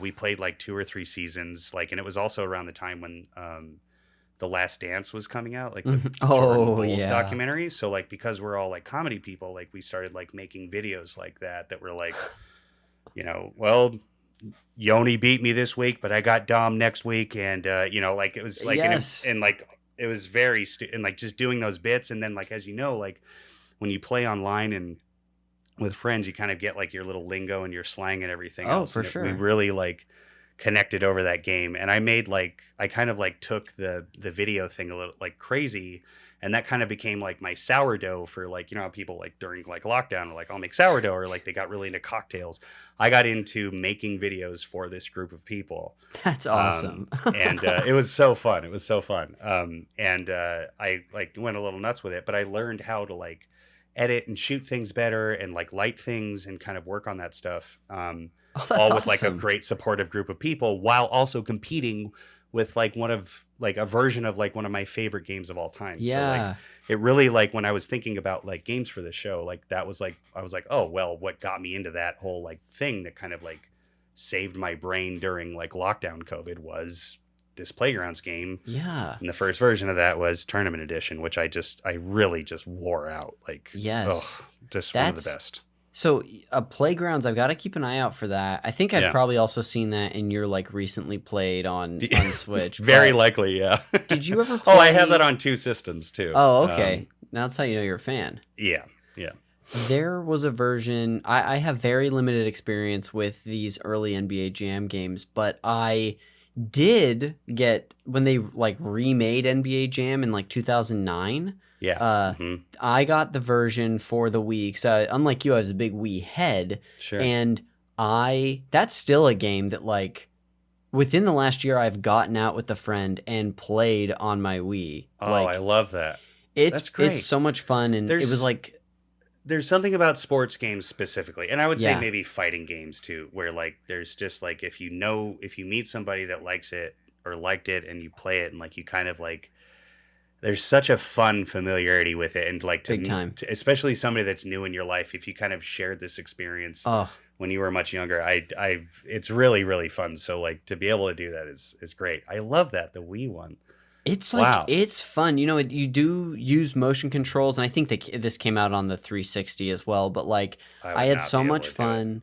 We played like 2 or 3 seasons, like, and it was also around the time when The Last Dance was coming out, like the Jordan Bulls documentary. So like, because we're all like comedy people, like we started like making videos like that were like, you know, well, Yoni beat me this week, but I got Dom next week. And, you know, like it was like, and like, it was very, and like just doing those bits. And then like, as you know, like when you play online and with friends, you kind of get like your little lingo and your slang and everything else. For sure. We really like connected over that game. And I made like, I kind of like took the video thing a little like crazy. And that kind of became like my sourdough for like, you know, how people like during like lockdown are like, I'll make sourdough, or like they got really into cocktails. I got into making videos for this group of people. That's awesome. And it was so fun. It was so fun. I like went a little nuts with it, but I learned how to like edit and shoot things better and like light things and kind of work on that stuff. All with like a great supportive group of people, while also competing with like one of like a version of like one of my favorite games of all time. Yeah. So like it really, like when I was thinking about like games for the show, like that was like, I was like, oh, well, what got me into that whole like thing that kind of like saved my brain during like lockdown COVID was this Playgrounds game. Yeah. And the first version of that was Tournament Edition, which I really just wore out. Like, yes, just one of the best. So Playgrounds, I've got to keep an eye out for that. I think I've probably also seen that in your like recently played on Switch. Very likely, yeah. Did you ever play... Oh, I have that on 2 systems too. Oh, okay. Now that's how you know you're a fan. Yeah. There was a version, I have very limited experience with these early NBA Jam games, but I did get, when they like remade NBA Jam in like 2009, I got the version for the Wii, because unlike you, I was a big Wii head. Sure. And that's still a game that like within the last year I've gotten out with a friend and played on my Wii. Oh, like, I love that. That's great. It's so much fun, and it was like, there's something about sports games specifically, and I would say maybe fighting games too, where like there's just like, if you meet somebody that likes it or liked it and you play it, and like you kind of like, there's such a fun familiarity with it, and like big time, especially somebody that's new in your life, if you kind of shared this experience when you were much younger, it's really, really fun. So like to be able to do that is great. I love that, the Wii one. It's like, it's fun. You know, you do use motion controls, and I think that this came out on the 360 as well, but like I had so much fun.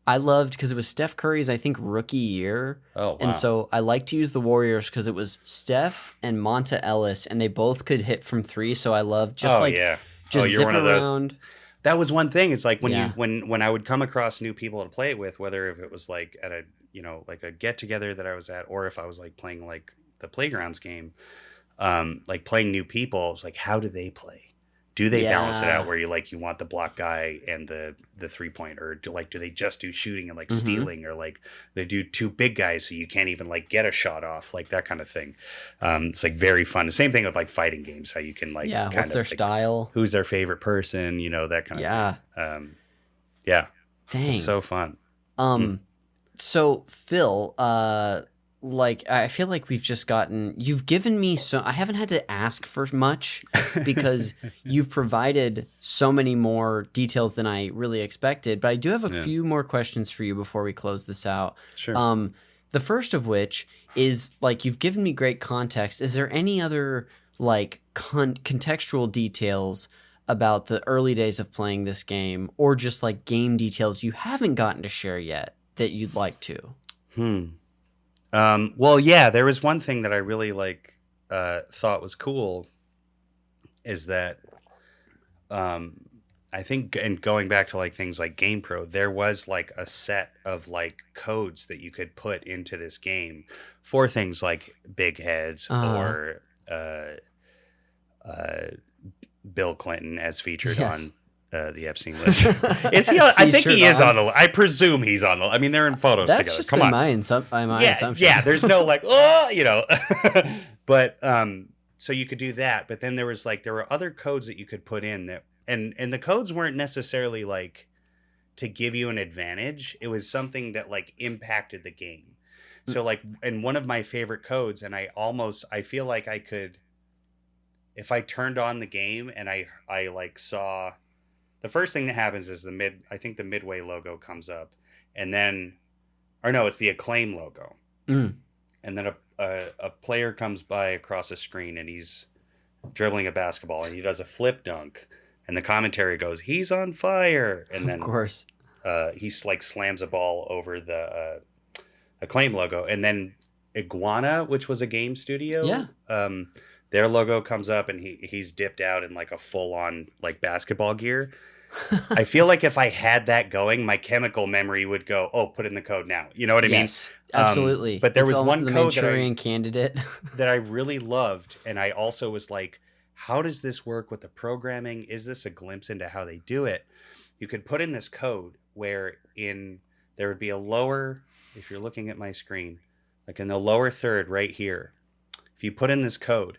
I loved, because it was Steph Curry's, I think, rookie year. Oh, wow. And so I liked to use the Warriors because it was Steph and Monta Ellis, and they both could hit from 3. So I loved just zip one of around. That was one thing. It's like when I would come across new people to play it with, whether if it was like at a, you know, like a get together that I was at, or if I was like playing like the Playgrounds game, like playing new people, I was like, how do they play? Do they balance it out where you want the block guy and the 3-point, or do they just do shooting and like stealing, or like they do 2 big guys so you can't even like get a shot off, like that kind of thing. It's like very fun. The same thing with like fighting games, how you can like what's their style, who's their favorite person, you know, that kind of thing. Dang, it's so fun. So Phil, like I feel like you've given me I haven't had to ask for much, because you've provided so many more details than I really expected, but I do have a few more questions for you before we close this out. Sure. The first of which is, like, you've given me great context. Is there any other like contextual details about the early days of playing this game, or just like game details you haven't gotten to share yet that you'd like to? Well, yeah, there was one thing that I really like thought was cool, is that I think, and going back to like things like GamePro, there was like a set of like codes that you could put into this game for things like big heads or Bill Clinton, as featured on the Epstein list. Is he? I think he is on the list. I presume he's on the list. I mean, they're in photos That's together. Just Come been on. my assumption. Yeah, there's no like, oh, you know. But so you could do that. But then there were other codes that you could put in that And the codes weren't necessarily like to give you an advantage. It was something that like impacted the game. So like, and one of my favorite codes, and I feel like I could, if I turned on the game and I like saw, the first thing that happens is the Midway logo comes up, and then, or no, it's the Acclaim logo. And then a player comes by across the screen and he's dribbling a basketball and he does a flip dunk, and the commentary goes, "He's on fire." And then of course, he's like slams a ball over the Acclaim logo, and then Iguana, which was a game studio, their logo comes up and he's dipped out in like a full on like basketball gear. I feel like if I had that going, my chemical memory would go, "Oh, put in the code now." You know what I mean? Yes, absolutely. But there was one the code Manchurian Candidate that I really loved, and I also was like, how does this work with the programming? Is this a glimpse into how they do it? You could put in this code where there would be a lower, if you're looking at my screen, like in the lower third right here, if you put in this code,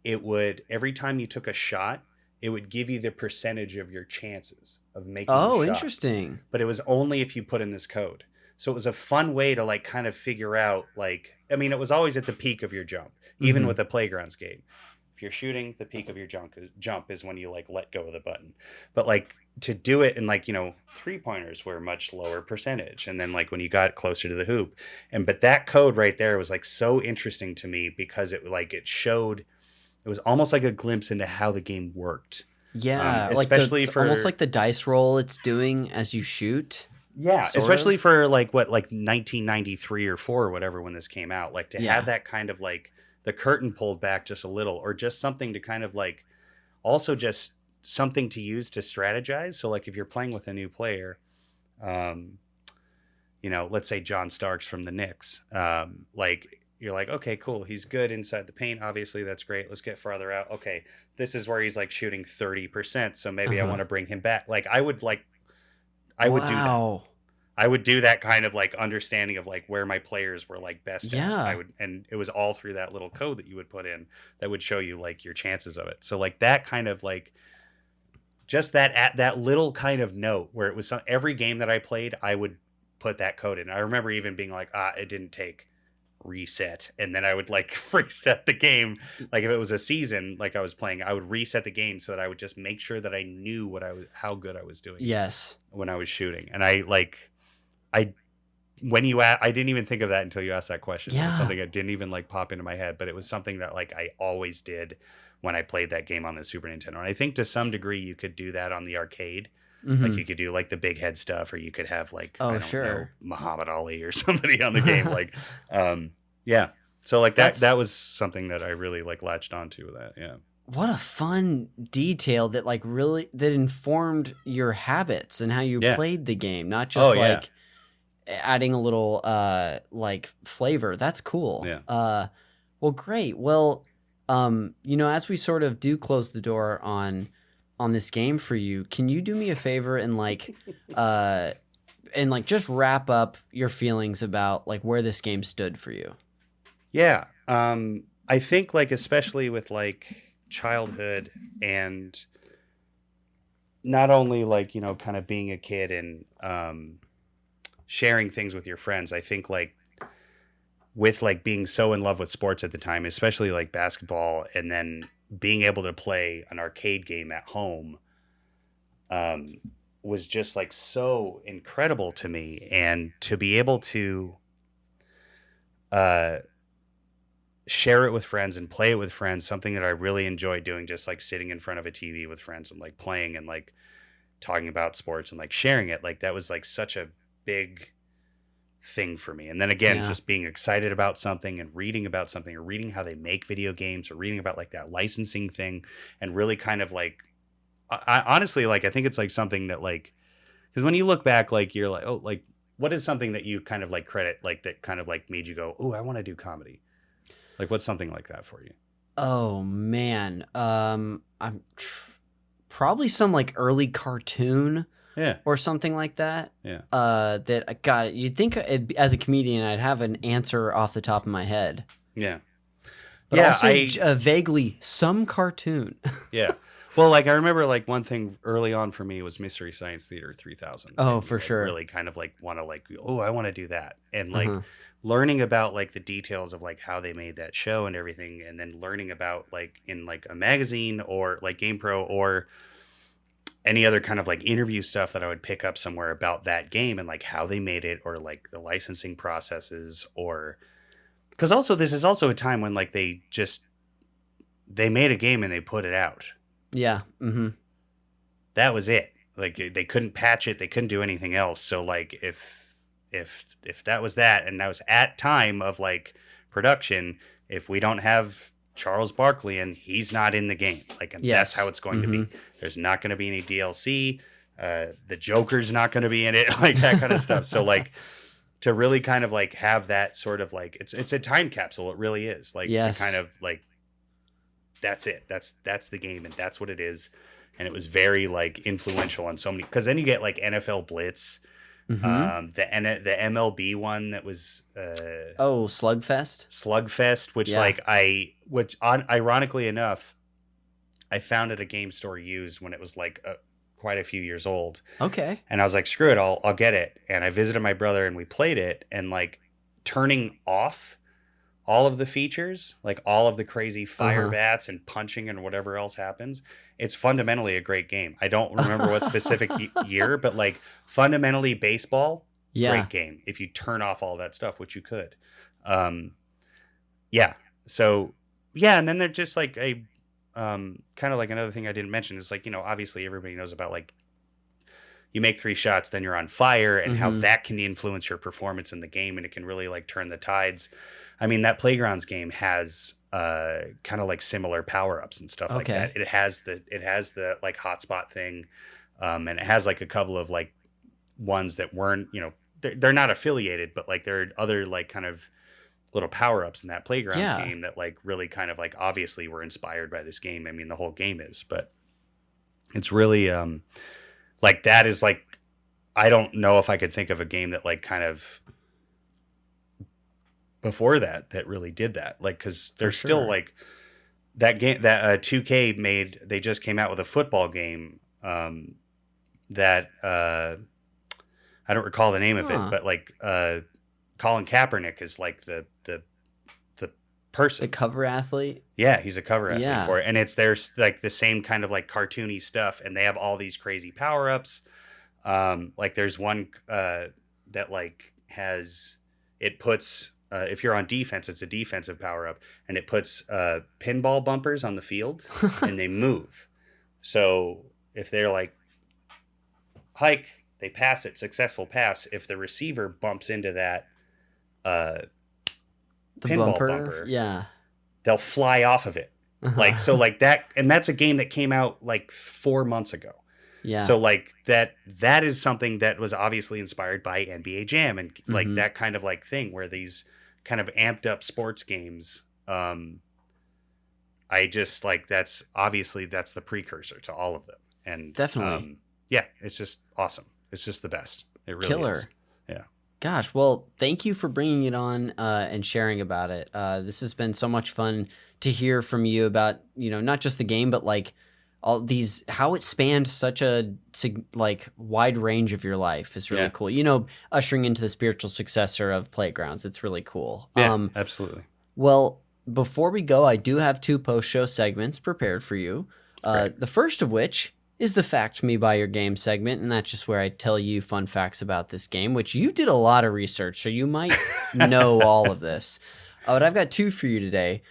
it would, every time you took a shot, it would give you the percentage of your chances of making the shot. Interesting. But it was only if you put in this code. So it was a fun way to like kind of figure out, like, I mean, it was always at the peak of your jump, even with the Playgrounds game. If you're shooting, the peak of your jump is when you like let go of the button. But like to do it in like, 3-pointers were much lower percentage. And then like when you got closer to the hoop, but that code right there was like so interesting to me because it was almost like a glimpse into how the game worked. Yeah. Especially for almost like the dice roll it's doing as you shoot. Yeah. Especially for like 1993 or 4 or whatever, when this came out, like to have that kind of like the curtain pulled back just a little, or just something to kind of like, also just something to use to strategize. So like if you're playing with a new player, let's say John Starks from the Knicks, like you're like, okay, cool. He's good inside the paint. Obviously that's great. Let's get farther out. Okay. This is where he's like shooting 30%. So maybe I want to bring him back. Like I would do that. I would do that kind of like understanding of like where my players were like best at. And it was all through that little code that you would put in that would show you like your chances of it. So like that kind of like, just that little kind of note where it was every game that I played, I would put that code in. I remember even being like, it didn't take reset. And then I would like reset the game. Like if it was a season, like I was playing, I would reset the game so that I would just make sure that I knew how good I was doing. Yes. When I was shooting. And I didn't even think of that until you asked that question. Yeah. It was something that didn't even like pop into my head, but it was something that like I always did when I played that game on the Super Nintendo. And I think to some degree you could do that on the arcade. Like you could do like the big head stuff, or you could have like, Muhammad Ali or somebody on the game. Like, yeah. So like that was something that I really like latched onto with that. Yeah. What a fun detail that like really, that informed your habits and how you played the game. Not just adding a little like flavor. That's cool. Yeah. Well, great. Well, as we sort of do close the door on this game for you, can you do me a favor and like just wrap up your feelings about like where this game stood for you? Yeah. I think like, especially with like childhood and not only like, kind of being a kid and sharing things with your friends, I think like with like being so in love with sports at the time, especially like basketball, and then being able to play an arcade game at home was just like so incredible to me. And to be able to share it with friends and play it with friends, something that I really enjoy doing, just like sitting in front of a TV with friends and like playing and like talking about sports and like sharing it, like that was like such a big thing for me. And then again, just being excited about something and reading about something, or reading how they make video games, or reading about like that licensing thing, and really kind of like, I honestly, like, I think it's like something that like, because when you look back, like you're like, oh, like what is something that you kind of like credit, like that kind of like made you go, oh, I want to do comedy? Like what's something like that for you? Oh man. I'm probably some like early cartoon. Yeah. Or something like that. Yeah. That God, you'd think as a comedian I'd have an answer off the top of my head. Yeah. But also vaguely some cartoon. Yeah. Well, like I remember like one thing early on for me was Mystery Science Theater 3000. Oh, And, for like, sure. Really kind of like want to like, oh, I want to do that. And like Uh-huh. learning about like the details of like how they made that show and everything. And then learning about like in like a magazine or like GamePro or any other kind of like interview stuff that I would pick up somewhere about that game and like how they made it or like the licensing processes or because also this is also a time when like they made a game and they put it out. Yeah. Mm-hmm. That was it. Like they couldn't patch it. They couldn't do anything else. So like if that was that and that was at time of like production, if we don't have Charles Barkley and he's not in the game, like and Yes. that's how it's going to be. There's not going to be any DLC. The Joker's not going to be in it, like that kind of stuff. So like to really kind of like have that sort of like it's a time capsule. It really is like Yes. to kind of like that's it. That's the game and that's what it is. And it was very like influential on so many because then you get like NFL Blitz, Mm-hmm. the MLB one that was Oh, Slugfest, which Yeah. ironically enough, I found at a game store used when it was like quite a few years old. Okay. And I was like, screw it, I'll get it. And I visited my brother and we played it and like turning off all of the features, like all of the crazy fire Uh-huh. bats and punching and whatever else happens. It's fundamentally a great game. I don't remember what specific year, but like fundamentally baseball, Yeah. great game. If you turn off all that stuff, which you could. Yeah. So yeah. And then they're just like kind of like another thing I didn't mention is like, you know, obviously everybody knows about like, you make 3 shots, then you're on fire and how Mhm. that can influence your performance in the game. And it can really like turn the tides. I mean, that Playgrounds game has kind of like similar power-ups and stuff like Okay. that. It has the like hotspot thing. And it has like a couple of like ones that weren't, you know, they're not affiliated, but like there are other like kind of little power-ups in that Playgrounds Yeah. game that like really kind of like obviously were inspired by this game. I mean, the whole game is, but it's really like that is like I don't know if I could think of a game that like kind of before that really did that. Like because there's still sure. like that game that 2K made. They just came out with a football game that I don't recall the name of Huh. it, but like Colin Kaepernick is like the person. The cover athlete. Yeah, he's a cover athlete Yeah. for it. And it's there's like the same kind of like cartoony stuff and they have all these crazy power-ups. Like there's one that like has it puts if you're on defense, it's a defensive power-up and it puts pinball bumpers on the field and they move. So if they're like hike, they pass it, successful pass. If the receiver bumps into that The pinball bumper. bumper. Yeah. They'll fly off of it. Like so like that and that's a game that came out like 4 months ago. Yeah. So like that is something that was obviously inspired by NBA Jam and like Mhm. that kind of like thing where these kind of amped up sports games I just like that's the precursor to all of them. And Definitely. yeah, it's just awesome. It's just the best. It really Killer. is. Yeah. Gosh, well, thank you for bringing it on and sharing about it. This has been so much fun to hear from you about, you know, not just the game, but like all these, how it spanned such a like wide range of your life is really Yeah. cool. You know, ushering into the spiritual successor of Playgrounds. It's really cool. Yeah, absolutely. Well, before we go, I do have 2 post-show segments prepared for you. Great. The first of which is the Fact Me by Your Game segment, and that's just where I tell you fun facts about this game, which you did a lot of research, so you might know all of this. But I've got 2 for you today.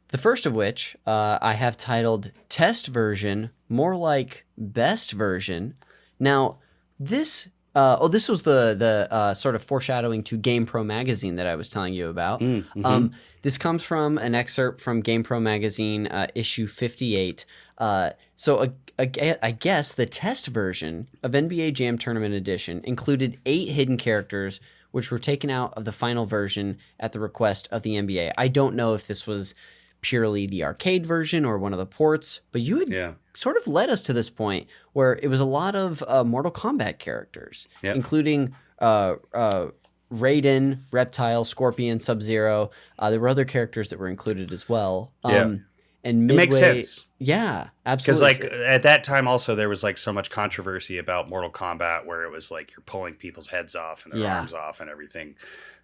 The first of which I have titled Test Version, More Like Best Version. Now, this was the sort of foreshadowing to GamePro magazine that I was telling you about. Mm-hmm. This comes from an excerpt from GamePro magazine, issue 58. So I guess the test version of NBA Jam Tournament Edition included 8 hidden characters, which were taken out of the final version at the request of the NBA. I don't know if this was purely the arcade version or one of the ports, but you had sort of led us to this point where it was a lot of Mortal Kombat characters, including Raiden, Reptile, Scorpion, Sub-Zero. There were other characters that were included as well. And It Midway, makes sense. Yeah, Because absolutely. like at that time also there was like so much controversy about Mortal Kombat where it was like you're pulling people's heads off and their arms off and everything.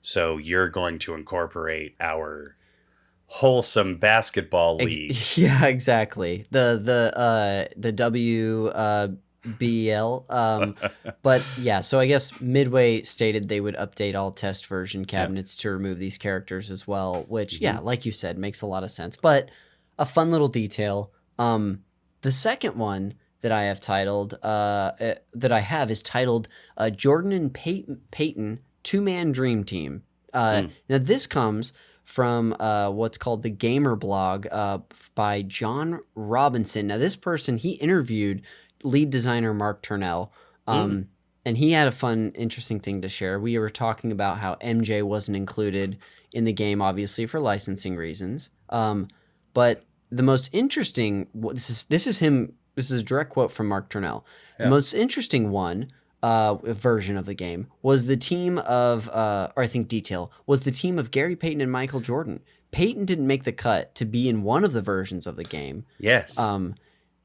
So you're going to incorporate our wholesome basketball league. Yeah, exactly. The WBL. But yeah, so I guess Midway stated they would update all test version cabinets to remove these characters as well, which yeah, like you said, makes a lot of sense. But a fun little detail. The second one that I have titled is titled Jordan and Peyton 2-Man Dream Team. Now this comes from what's called the Gamer Blog by John Robinson. Now this person, he interviewed lead designer Mark Turnell, and he had a fun, interesting thing to share. We were talking about how MJ wasn't included in the game, obviously for licensing reasons. But the most interesting, this is a direct quote from Mark Turnell. The most interesting one version of the game was the team of, or I think detail, was the team of Gary Payton and Michael Jordan. Payton didn't make the cut to be in one of the versions of the game. Yes.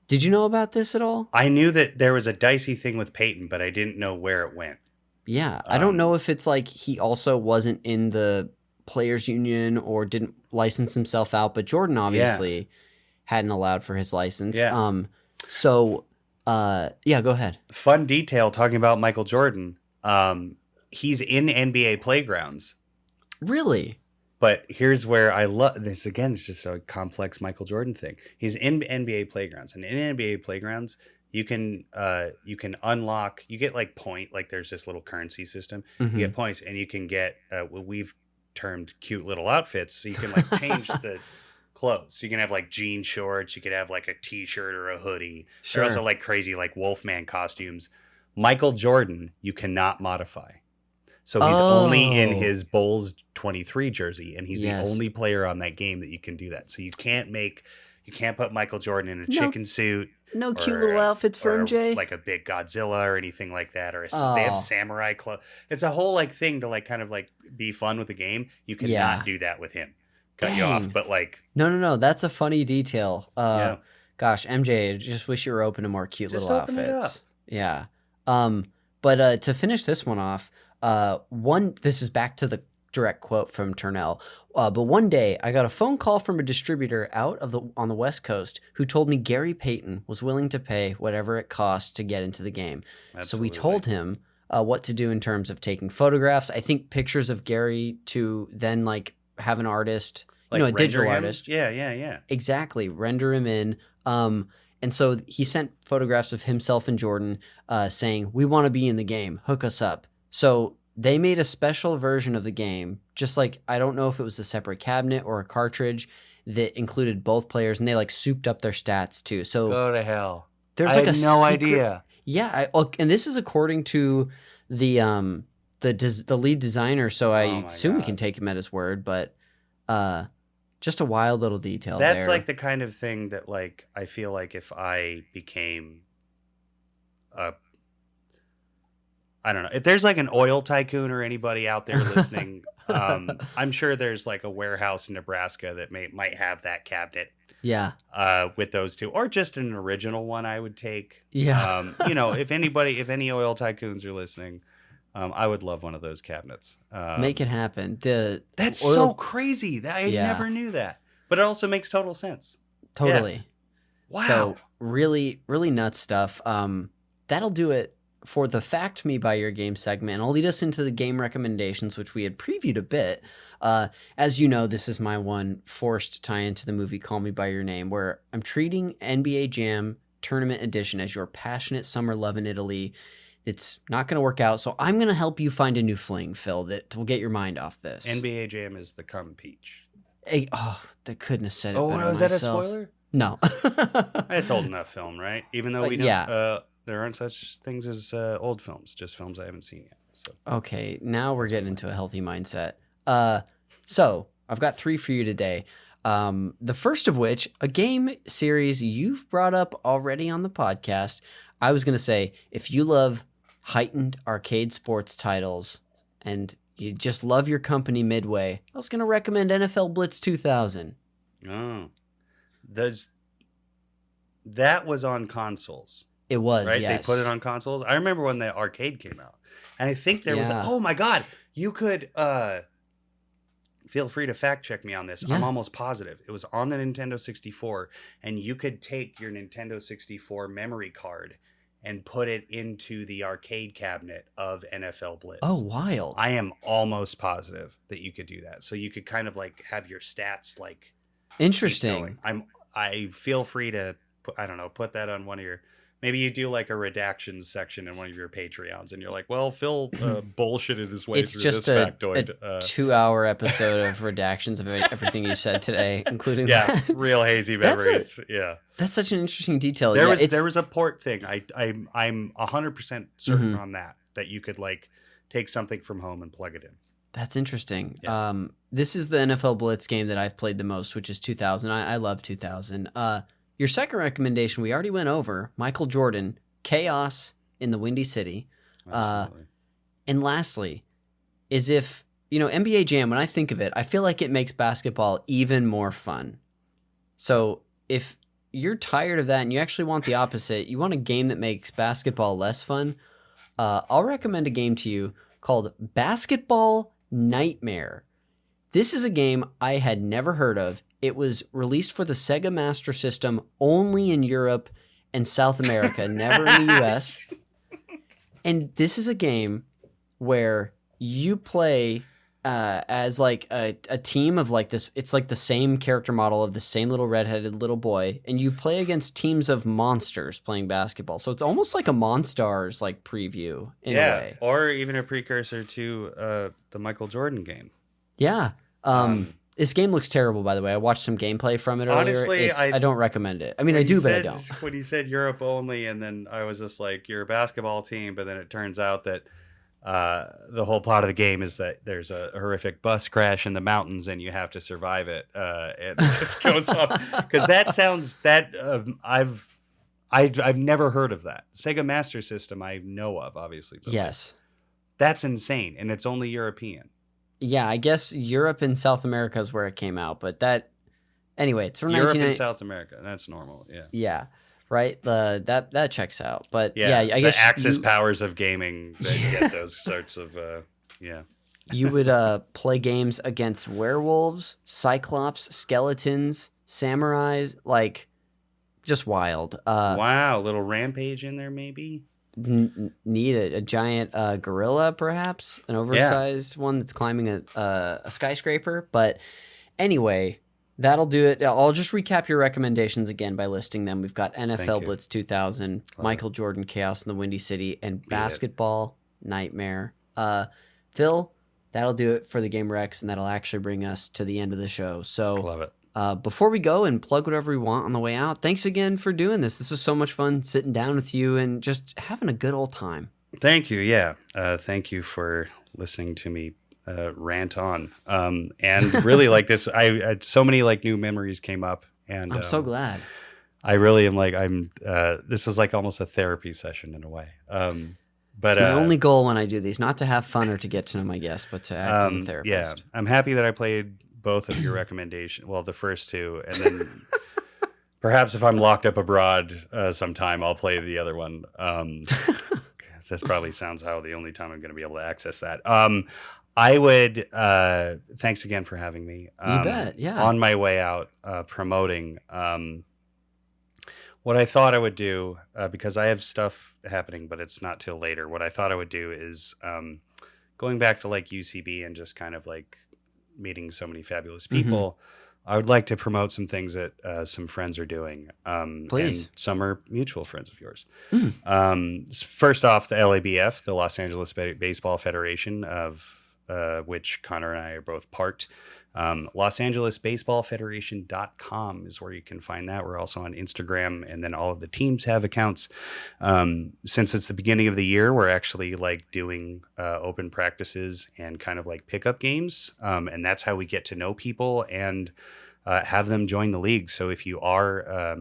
Did you know about this at all? I knew that there was a dicey thing with Peyton, but I didn't know where it went. Yeah. I don't know if it's like he also wasn't in the players union or didn't license himself out, but Jordan obviously hadn't allowed for his license. Yeah. Go ahead. Fun detail talking about Michael Jordan. He's in NBA Playgrounds. Really? But here's where I love this. Again, it's just a complex Michael Jordan thing. He's in NBA Playgrounds, and in NBA Playgrounds, you can unlock. You get like there's this little currency system. You get points, and you can get what we've termed cute little outfits. So you can like change the clothes. So you can have like jean shorts. You could have like a t-shirt or a hoodie. Sure. They're also like crazy like Wolfman costumes. Michael Jordan, you cannot modify. So he's only in his Bulls 23 jersey, and he's the only player on that game that you can do that. So you can't put Michael Jordan in a chicken suit. No cute little outfits for MJ? Like a big Godzilla or anything like that. Or they have samurai clothes. It's a whole like thing to like kind of like be fun with the game. You cannot do that with him. Cut you off, but like... No. That's a funny detail. Gosh, MJ, I just wish you were open to more cute little outfits. Yeah. But to finish this one off, this is back to the direct quote from Turnell. But one day I got a phone call from a distributor on the West Coast who told me Gary Payton was willing to pay whatever it cost to get into the game. Absolutely. So we told him what to do in terms of taking photographs. I think pictures of Gary to then like have an artist, like a digital artist. Yeah. Exactly. Render him in. And so he sent photographs of himself and Jordan saying, "We want to be in the game. Hook us up." So they made a special version of the game, just like, I don't know if it was a separate cabinet or a cartridge that included both players, and they like souped up their stats too. So go to hell. There's I like had a no secret, idea. Yeah, and this is according to the lead designer, so I assume we can take him at his word, but just a wild little detail. That's there. like the kind of thing that like I feel like if I became I don't know. If there's like an oil tycoon or anybody out there listening, I'm sure there's like a warehouse in Nebraska that might have that cabinet. Yeah. With those two, or just an original one, I would take. Yeah. If any oil tycoons are listening, I would love one of those cabinets. Make it happen. That's so crazy. I never knew that, but it also makes total sense. Totally. Yeah. Wow. So really, really nuts stuff. That'll do it for the Fact Me by Your Game segment. I'll lead us into the game recommendations, which we had previewed a bit. As you know, this is my one forced tie into the movie Call Me By Your Name, where I'm treating NBA Jam Tournament Edition as your passionate summer love in Italy. It's not going to work out, so I'm going to help you find a new fling, Phil, that will get your mind off this. NBA Jam is the cum peach. They couldn't have said it better is myself. that a spoiler? No. It's old enough film, right? Even though we don't, there aren't such things as old films, just films I haven't seen yet. So okay, now we're getting into a healthy mindset. So I've got 3 for you today. The first of which, a game series you've brought up already on the podcast. I was going to say, if you love heightened arcade sports titles and you just love your company Midway, I was going to recommend NFL Blitz 2000. Oh. that was on consoles. It was, right? yes. They put it on consoles. I remember when the arcade came out, and I think there was. Oh my god! You could. Feel free to fact check me on this. Yeah. I'm almost positive it was on the Nintendo 64, and you could take your Nintendo 64 memory card and put it into the arcade cabinet of NFL Blitz. Oh, wild! I am almost positive that you could do that. So you could kind of like have your stats like. Interesting. I feel free to put that on one of your. Maybe you do like a redactions section in one of your Patreons, and you're like, "Well, Phil bullshitted his way through this factoid." A 2-hour episode of redactions of everything you said today, including real hazy memories. That's such an interesting detail. There was a port thing. I'm 100% certain on that you could like take something from home and plug it in. That's interesting. Yeah. This is the NFL Blitz game that I've played the most, which is 2000. I love 2000. Your second recommendation, we already went over. Michael Jordan, Chaos in the Windy City. Absolutely. And lastly, is if, NBA Jam, when I think of it, I feel like it makes basketball even more fun. So if you're tired of that and you actually want the opposite, you want a game that makes basketball less fun, I'll recommend a game to you called Basketball Nightmare. This is a game I had never heard of. It was released for the Sega Master System only in Europe and South America, never in the US. And this is a game where you play as like a team of like this. It's like the same character model of the same little redheaded little boy. And you play against teams of monsters playing basketball. So it's almost like a Monstars like preview in a way. Or even a precursor to the Michael Jordan game. Yeah. This game looks terrible, by the way. I watched some gameplay from it earlier. Honestly, I don't recommend it. I mean, I do, but I don't. When he said Europe only, and then I was just like, you're a basketball team, but then it turns out that the whole plot of the game is that there's a horrific bus crash in the mountains, and you have to survive it. And it just goes on. Because I've never heard of that. Sega Master System I know of, obviously. But yes. That's insane, and it's only European. Yeah, I guess Europe and South America is where it came out, but anyway, it's from Europe and South America. That's normal. Yeah. Yeah, right. That checks out. But I guess the Axis powers of gaming that get those sorts of You would play games against werewolves, cyclops, skeletons, samurais, like just wild. Wow, a little rampage in there, maybe. Need a giant gorilla, perhaps an oversized one that's climbing a skyscraper. But anyway, that'll do it. I'll just recap your recommendations again by listing them. We've got NFL Blitz 2000, Michael Jordan Chaos in the Windy City, and Basketball Nightmare. Phil, that'll do it for the Game Rex, and that'll actually bring us to the end of the show. So love it. Before we go and plug whatever we want on the way out, thanks again for doing this. This was so much fun sitting down with you and just having a good old time. Thank you. Yeah. Thank you for listening to me rant on. And really like this, I so many like new memories came up, and I'm so glad. I really am like, this is like almost a therapy session in a way. But my only goal when I do these, not to have fun or to get to know my guests, but to act as a therapist. Yeah. I'm happy that I played both of your recommendations. Well, the first two, and then perhaps if I'm locked up abroad sometime, I'll play the other one. This probably sounds how the only time I'm going to be able to access that. I would, thanks again for having me. You bet, yeah. On my way out, promoting what I thought I would do, because I have stuff happening, but it's not till later. What I thought I would do is going back to like UCB and just kind of like meeting so many fabulous people. Mm-hmm. I would like to promote some things that some friends are doing. Please. And some are mutual friends of yours. First off, the LABF, the Los Angeles Baseball Federation, of which Connor and I are both part. LosAngelesBaseballFederation.com is where you can find that. We're also on Instagram, and then all of the teams have accounts. Since it's the beginning of the year, we're actually like doing open practices and kind of like pickup games. And that's how we get to know people and have them join the league. So if you are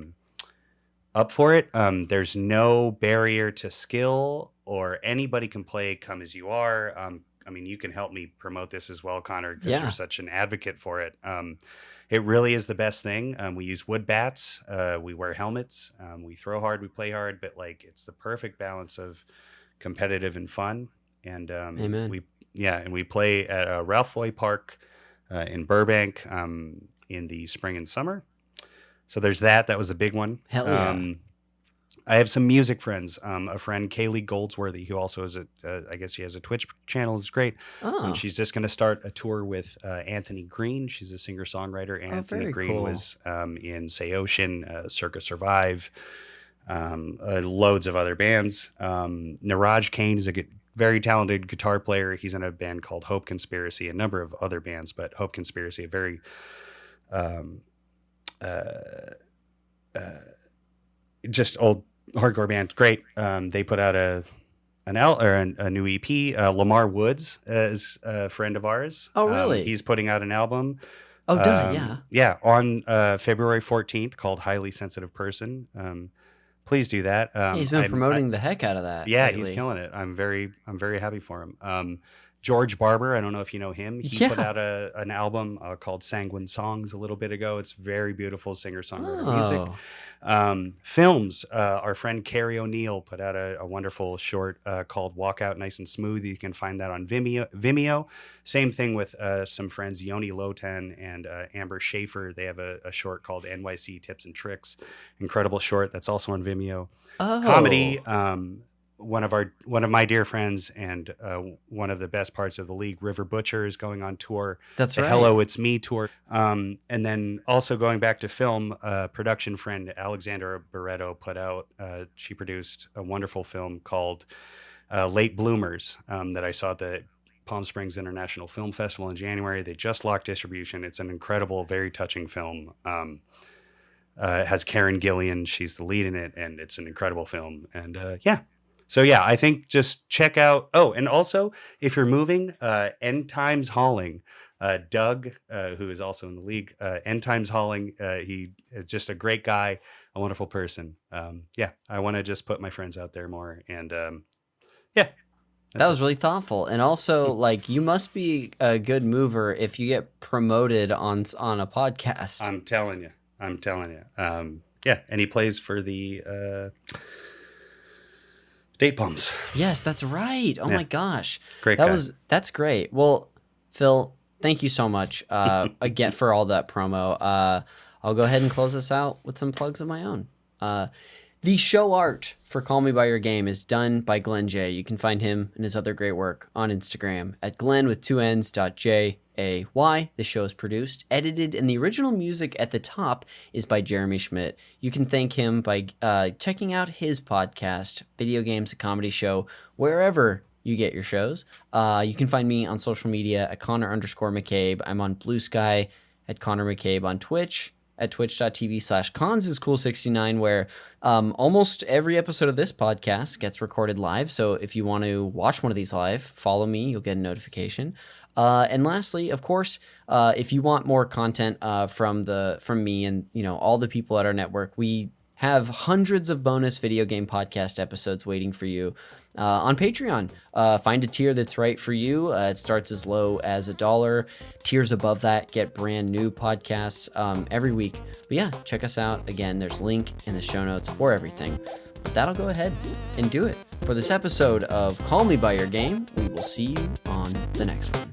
up for it, there's no barrier to skill, or anybody can play, come as you are. I mean, you can help me promote this as well, Connor, because Yeah. you're such an advocate for it. It really is the best thing. We use wood bats. We wear helmets. We throw hard. We play hard. But like, it's the perfect balance of competitive and fun. And Amen. we play at Ralph Lauren Park in Burbank in the spring and summer. So there's that. That was a big one. Hell yeah. I have some music friends. A friend, Kaylee Goldsworthy, who also has I guess she has a Twitch channel. It's great. Oh, She's just going to start a tour with Anthony Green. She's a singer-songwriter. Anthony very Green cool. was in Say Ocean, Circa Survive, loads of other bands. Niraj Kane is a very talented guitar player. He's in a band called Hope Conspiracy, a number of other bands, but Hope Conspiracy, a very just old hardcore band. Great. They put out a new EP. Lamar Woods is a friend of ours. Oh, really? He's putting out an album. oh, duh, yeah. Yeah, on February 14th, called Highly Sensitive Person. Please do that. He's been promoting the heck out of that. Yeah, lately. he's killing it. I'm very happy for him. George Barber, I don't know if you know him. He put out an album called Sanguine Songs a little bit ago. It's very beautiful singer-songwriter music. Films, our friend Carrie O'Neill put out a wonderful short called Walk Out Nice and Smooth. You can find that on Vimeo. Same thing with some friends, Yoni Lotan and Amber Schaefer. They have a short called NYC Tips and Tricks. Incredible short. That's also on Vimeo. Comedy. One of my dear friends and one of the best parts of the league, River Butcher, is going on tour. That's the right. Hello, It's Me tour. And then also going back to film, production friend Alexandra Barreto she produced a wonderful film called Late Bloomers that I saw at the Palm Springs International Film Festival in January. They just locked distribution. It's an incredible, very touching film. It has Karen Gillian. She's the lead in it, and it's an incredible film. And So yeah, I think just check out. Oh, and also if you're moving, End Times Hauling, Doug, who is also in the league, End Times Hauling, he is just a great guy, a wonderful person. I want to just put my friends out there more, and That was really thoughtful. And also, like, you must be a good mover if you get promoted on a podcast. I'm telling you. And he plays for the Date Palms. Yes, that's right. Oh my gosh. Great guy. That's great. Well, Phil, thank you so much again for all that promo. I'll go ahead and close this out with some plugs of my own. The show art for Call Me By Your Game is done by Glenn J. You can find him and his other great work on Instagram at Glenn with 2 N's.JAY. The show is produced, edited, and the original music at the top is by Jeremy Schmidt. You can thank him by checking out his podcast, Video Games, a Comedy Show, wherever you get your shows. You can find me on social media at Connor_McCabe. I'm on Blue Sky at Connor McCabe, on Twitch at twitch.tv/consiscool69, where almost every episode of this podcast gets recorded live. So if you want to watch one of these live, follow me. You'll get a notification. And lastly, of course, if you want more content from me and all the people at our network, we have hundreds of bonus video game podcast episodes waiting for you on Patreon. Find a tier that's right for you. It starts as low as $1. Tiers above that get brand new podcasts every week. But yeah, check us out. Again, there's a link in the show notes for everything. But that'll go ahead and do it for this episode of Call Me By Your Game. We will see you on the next one.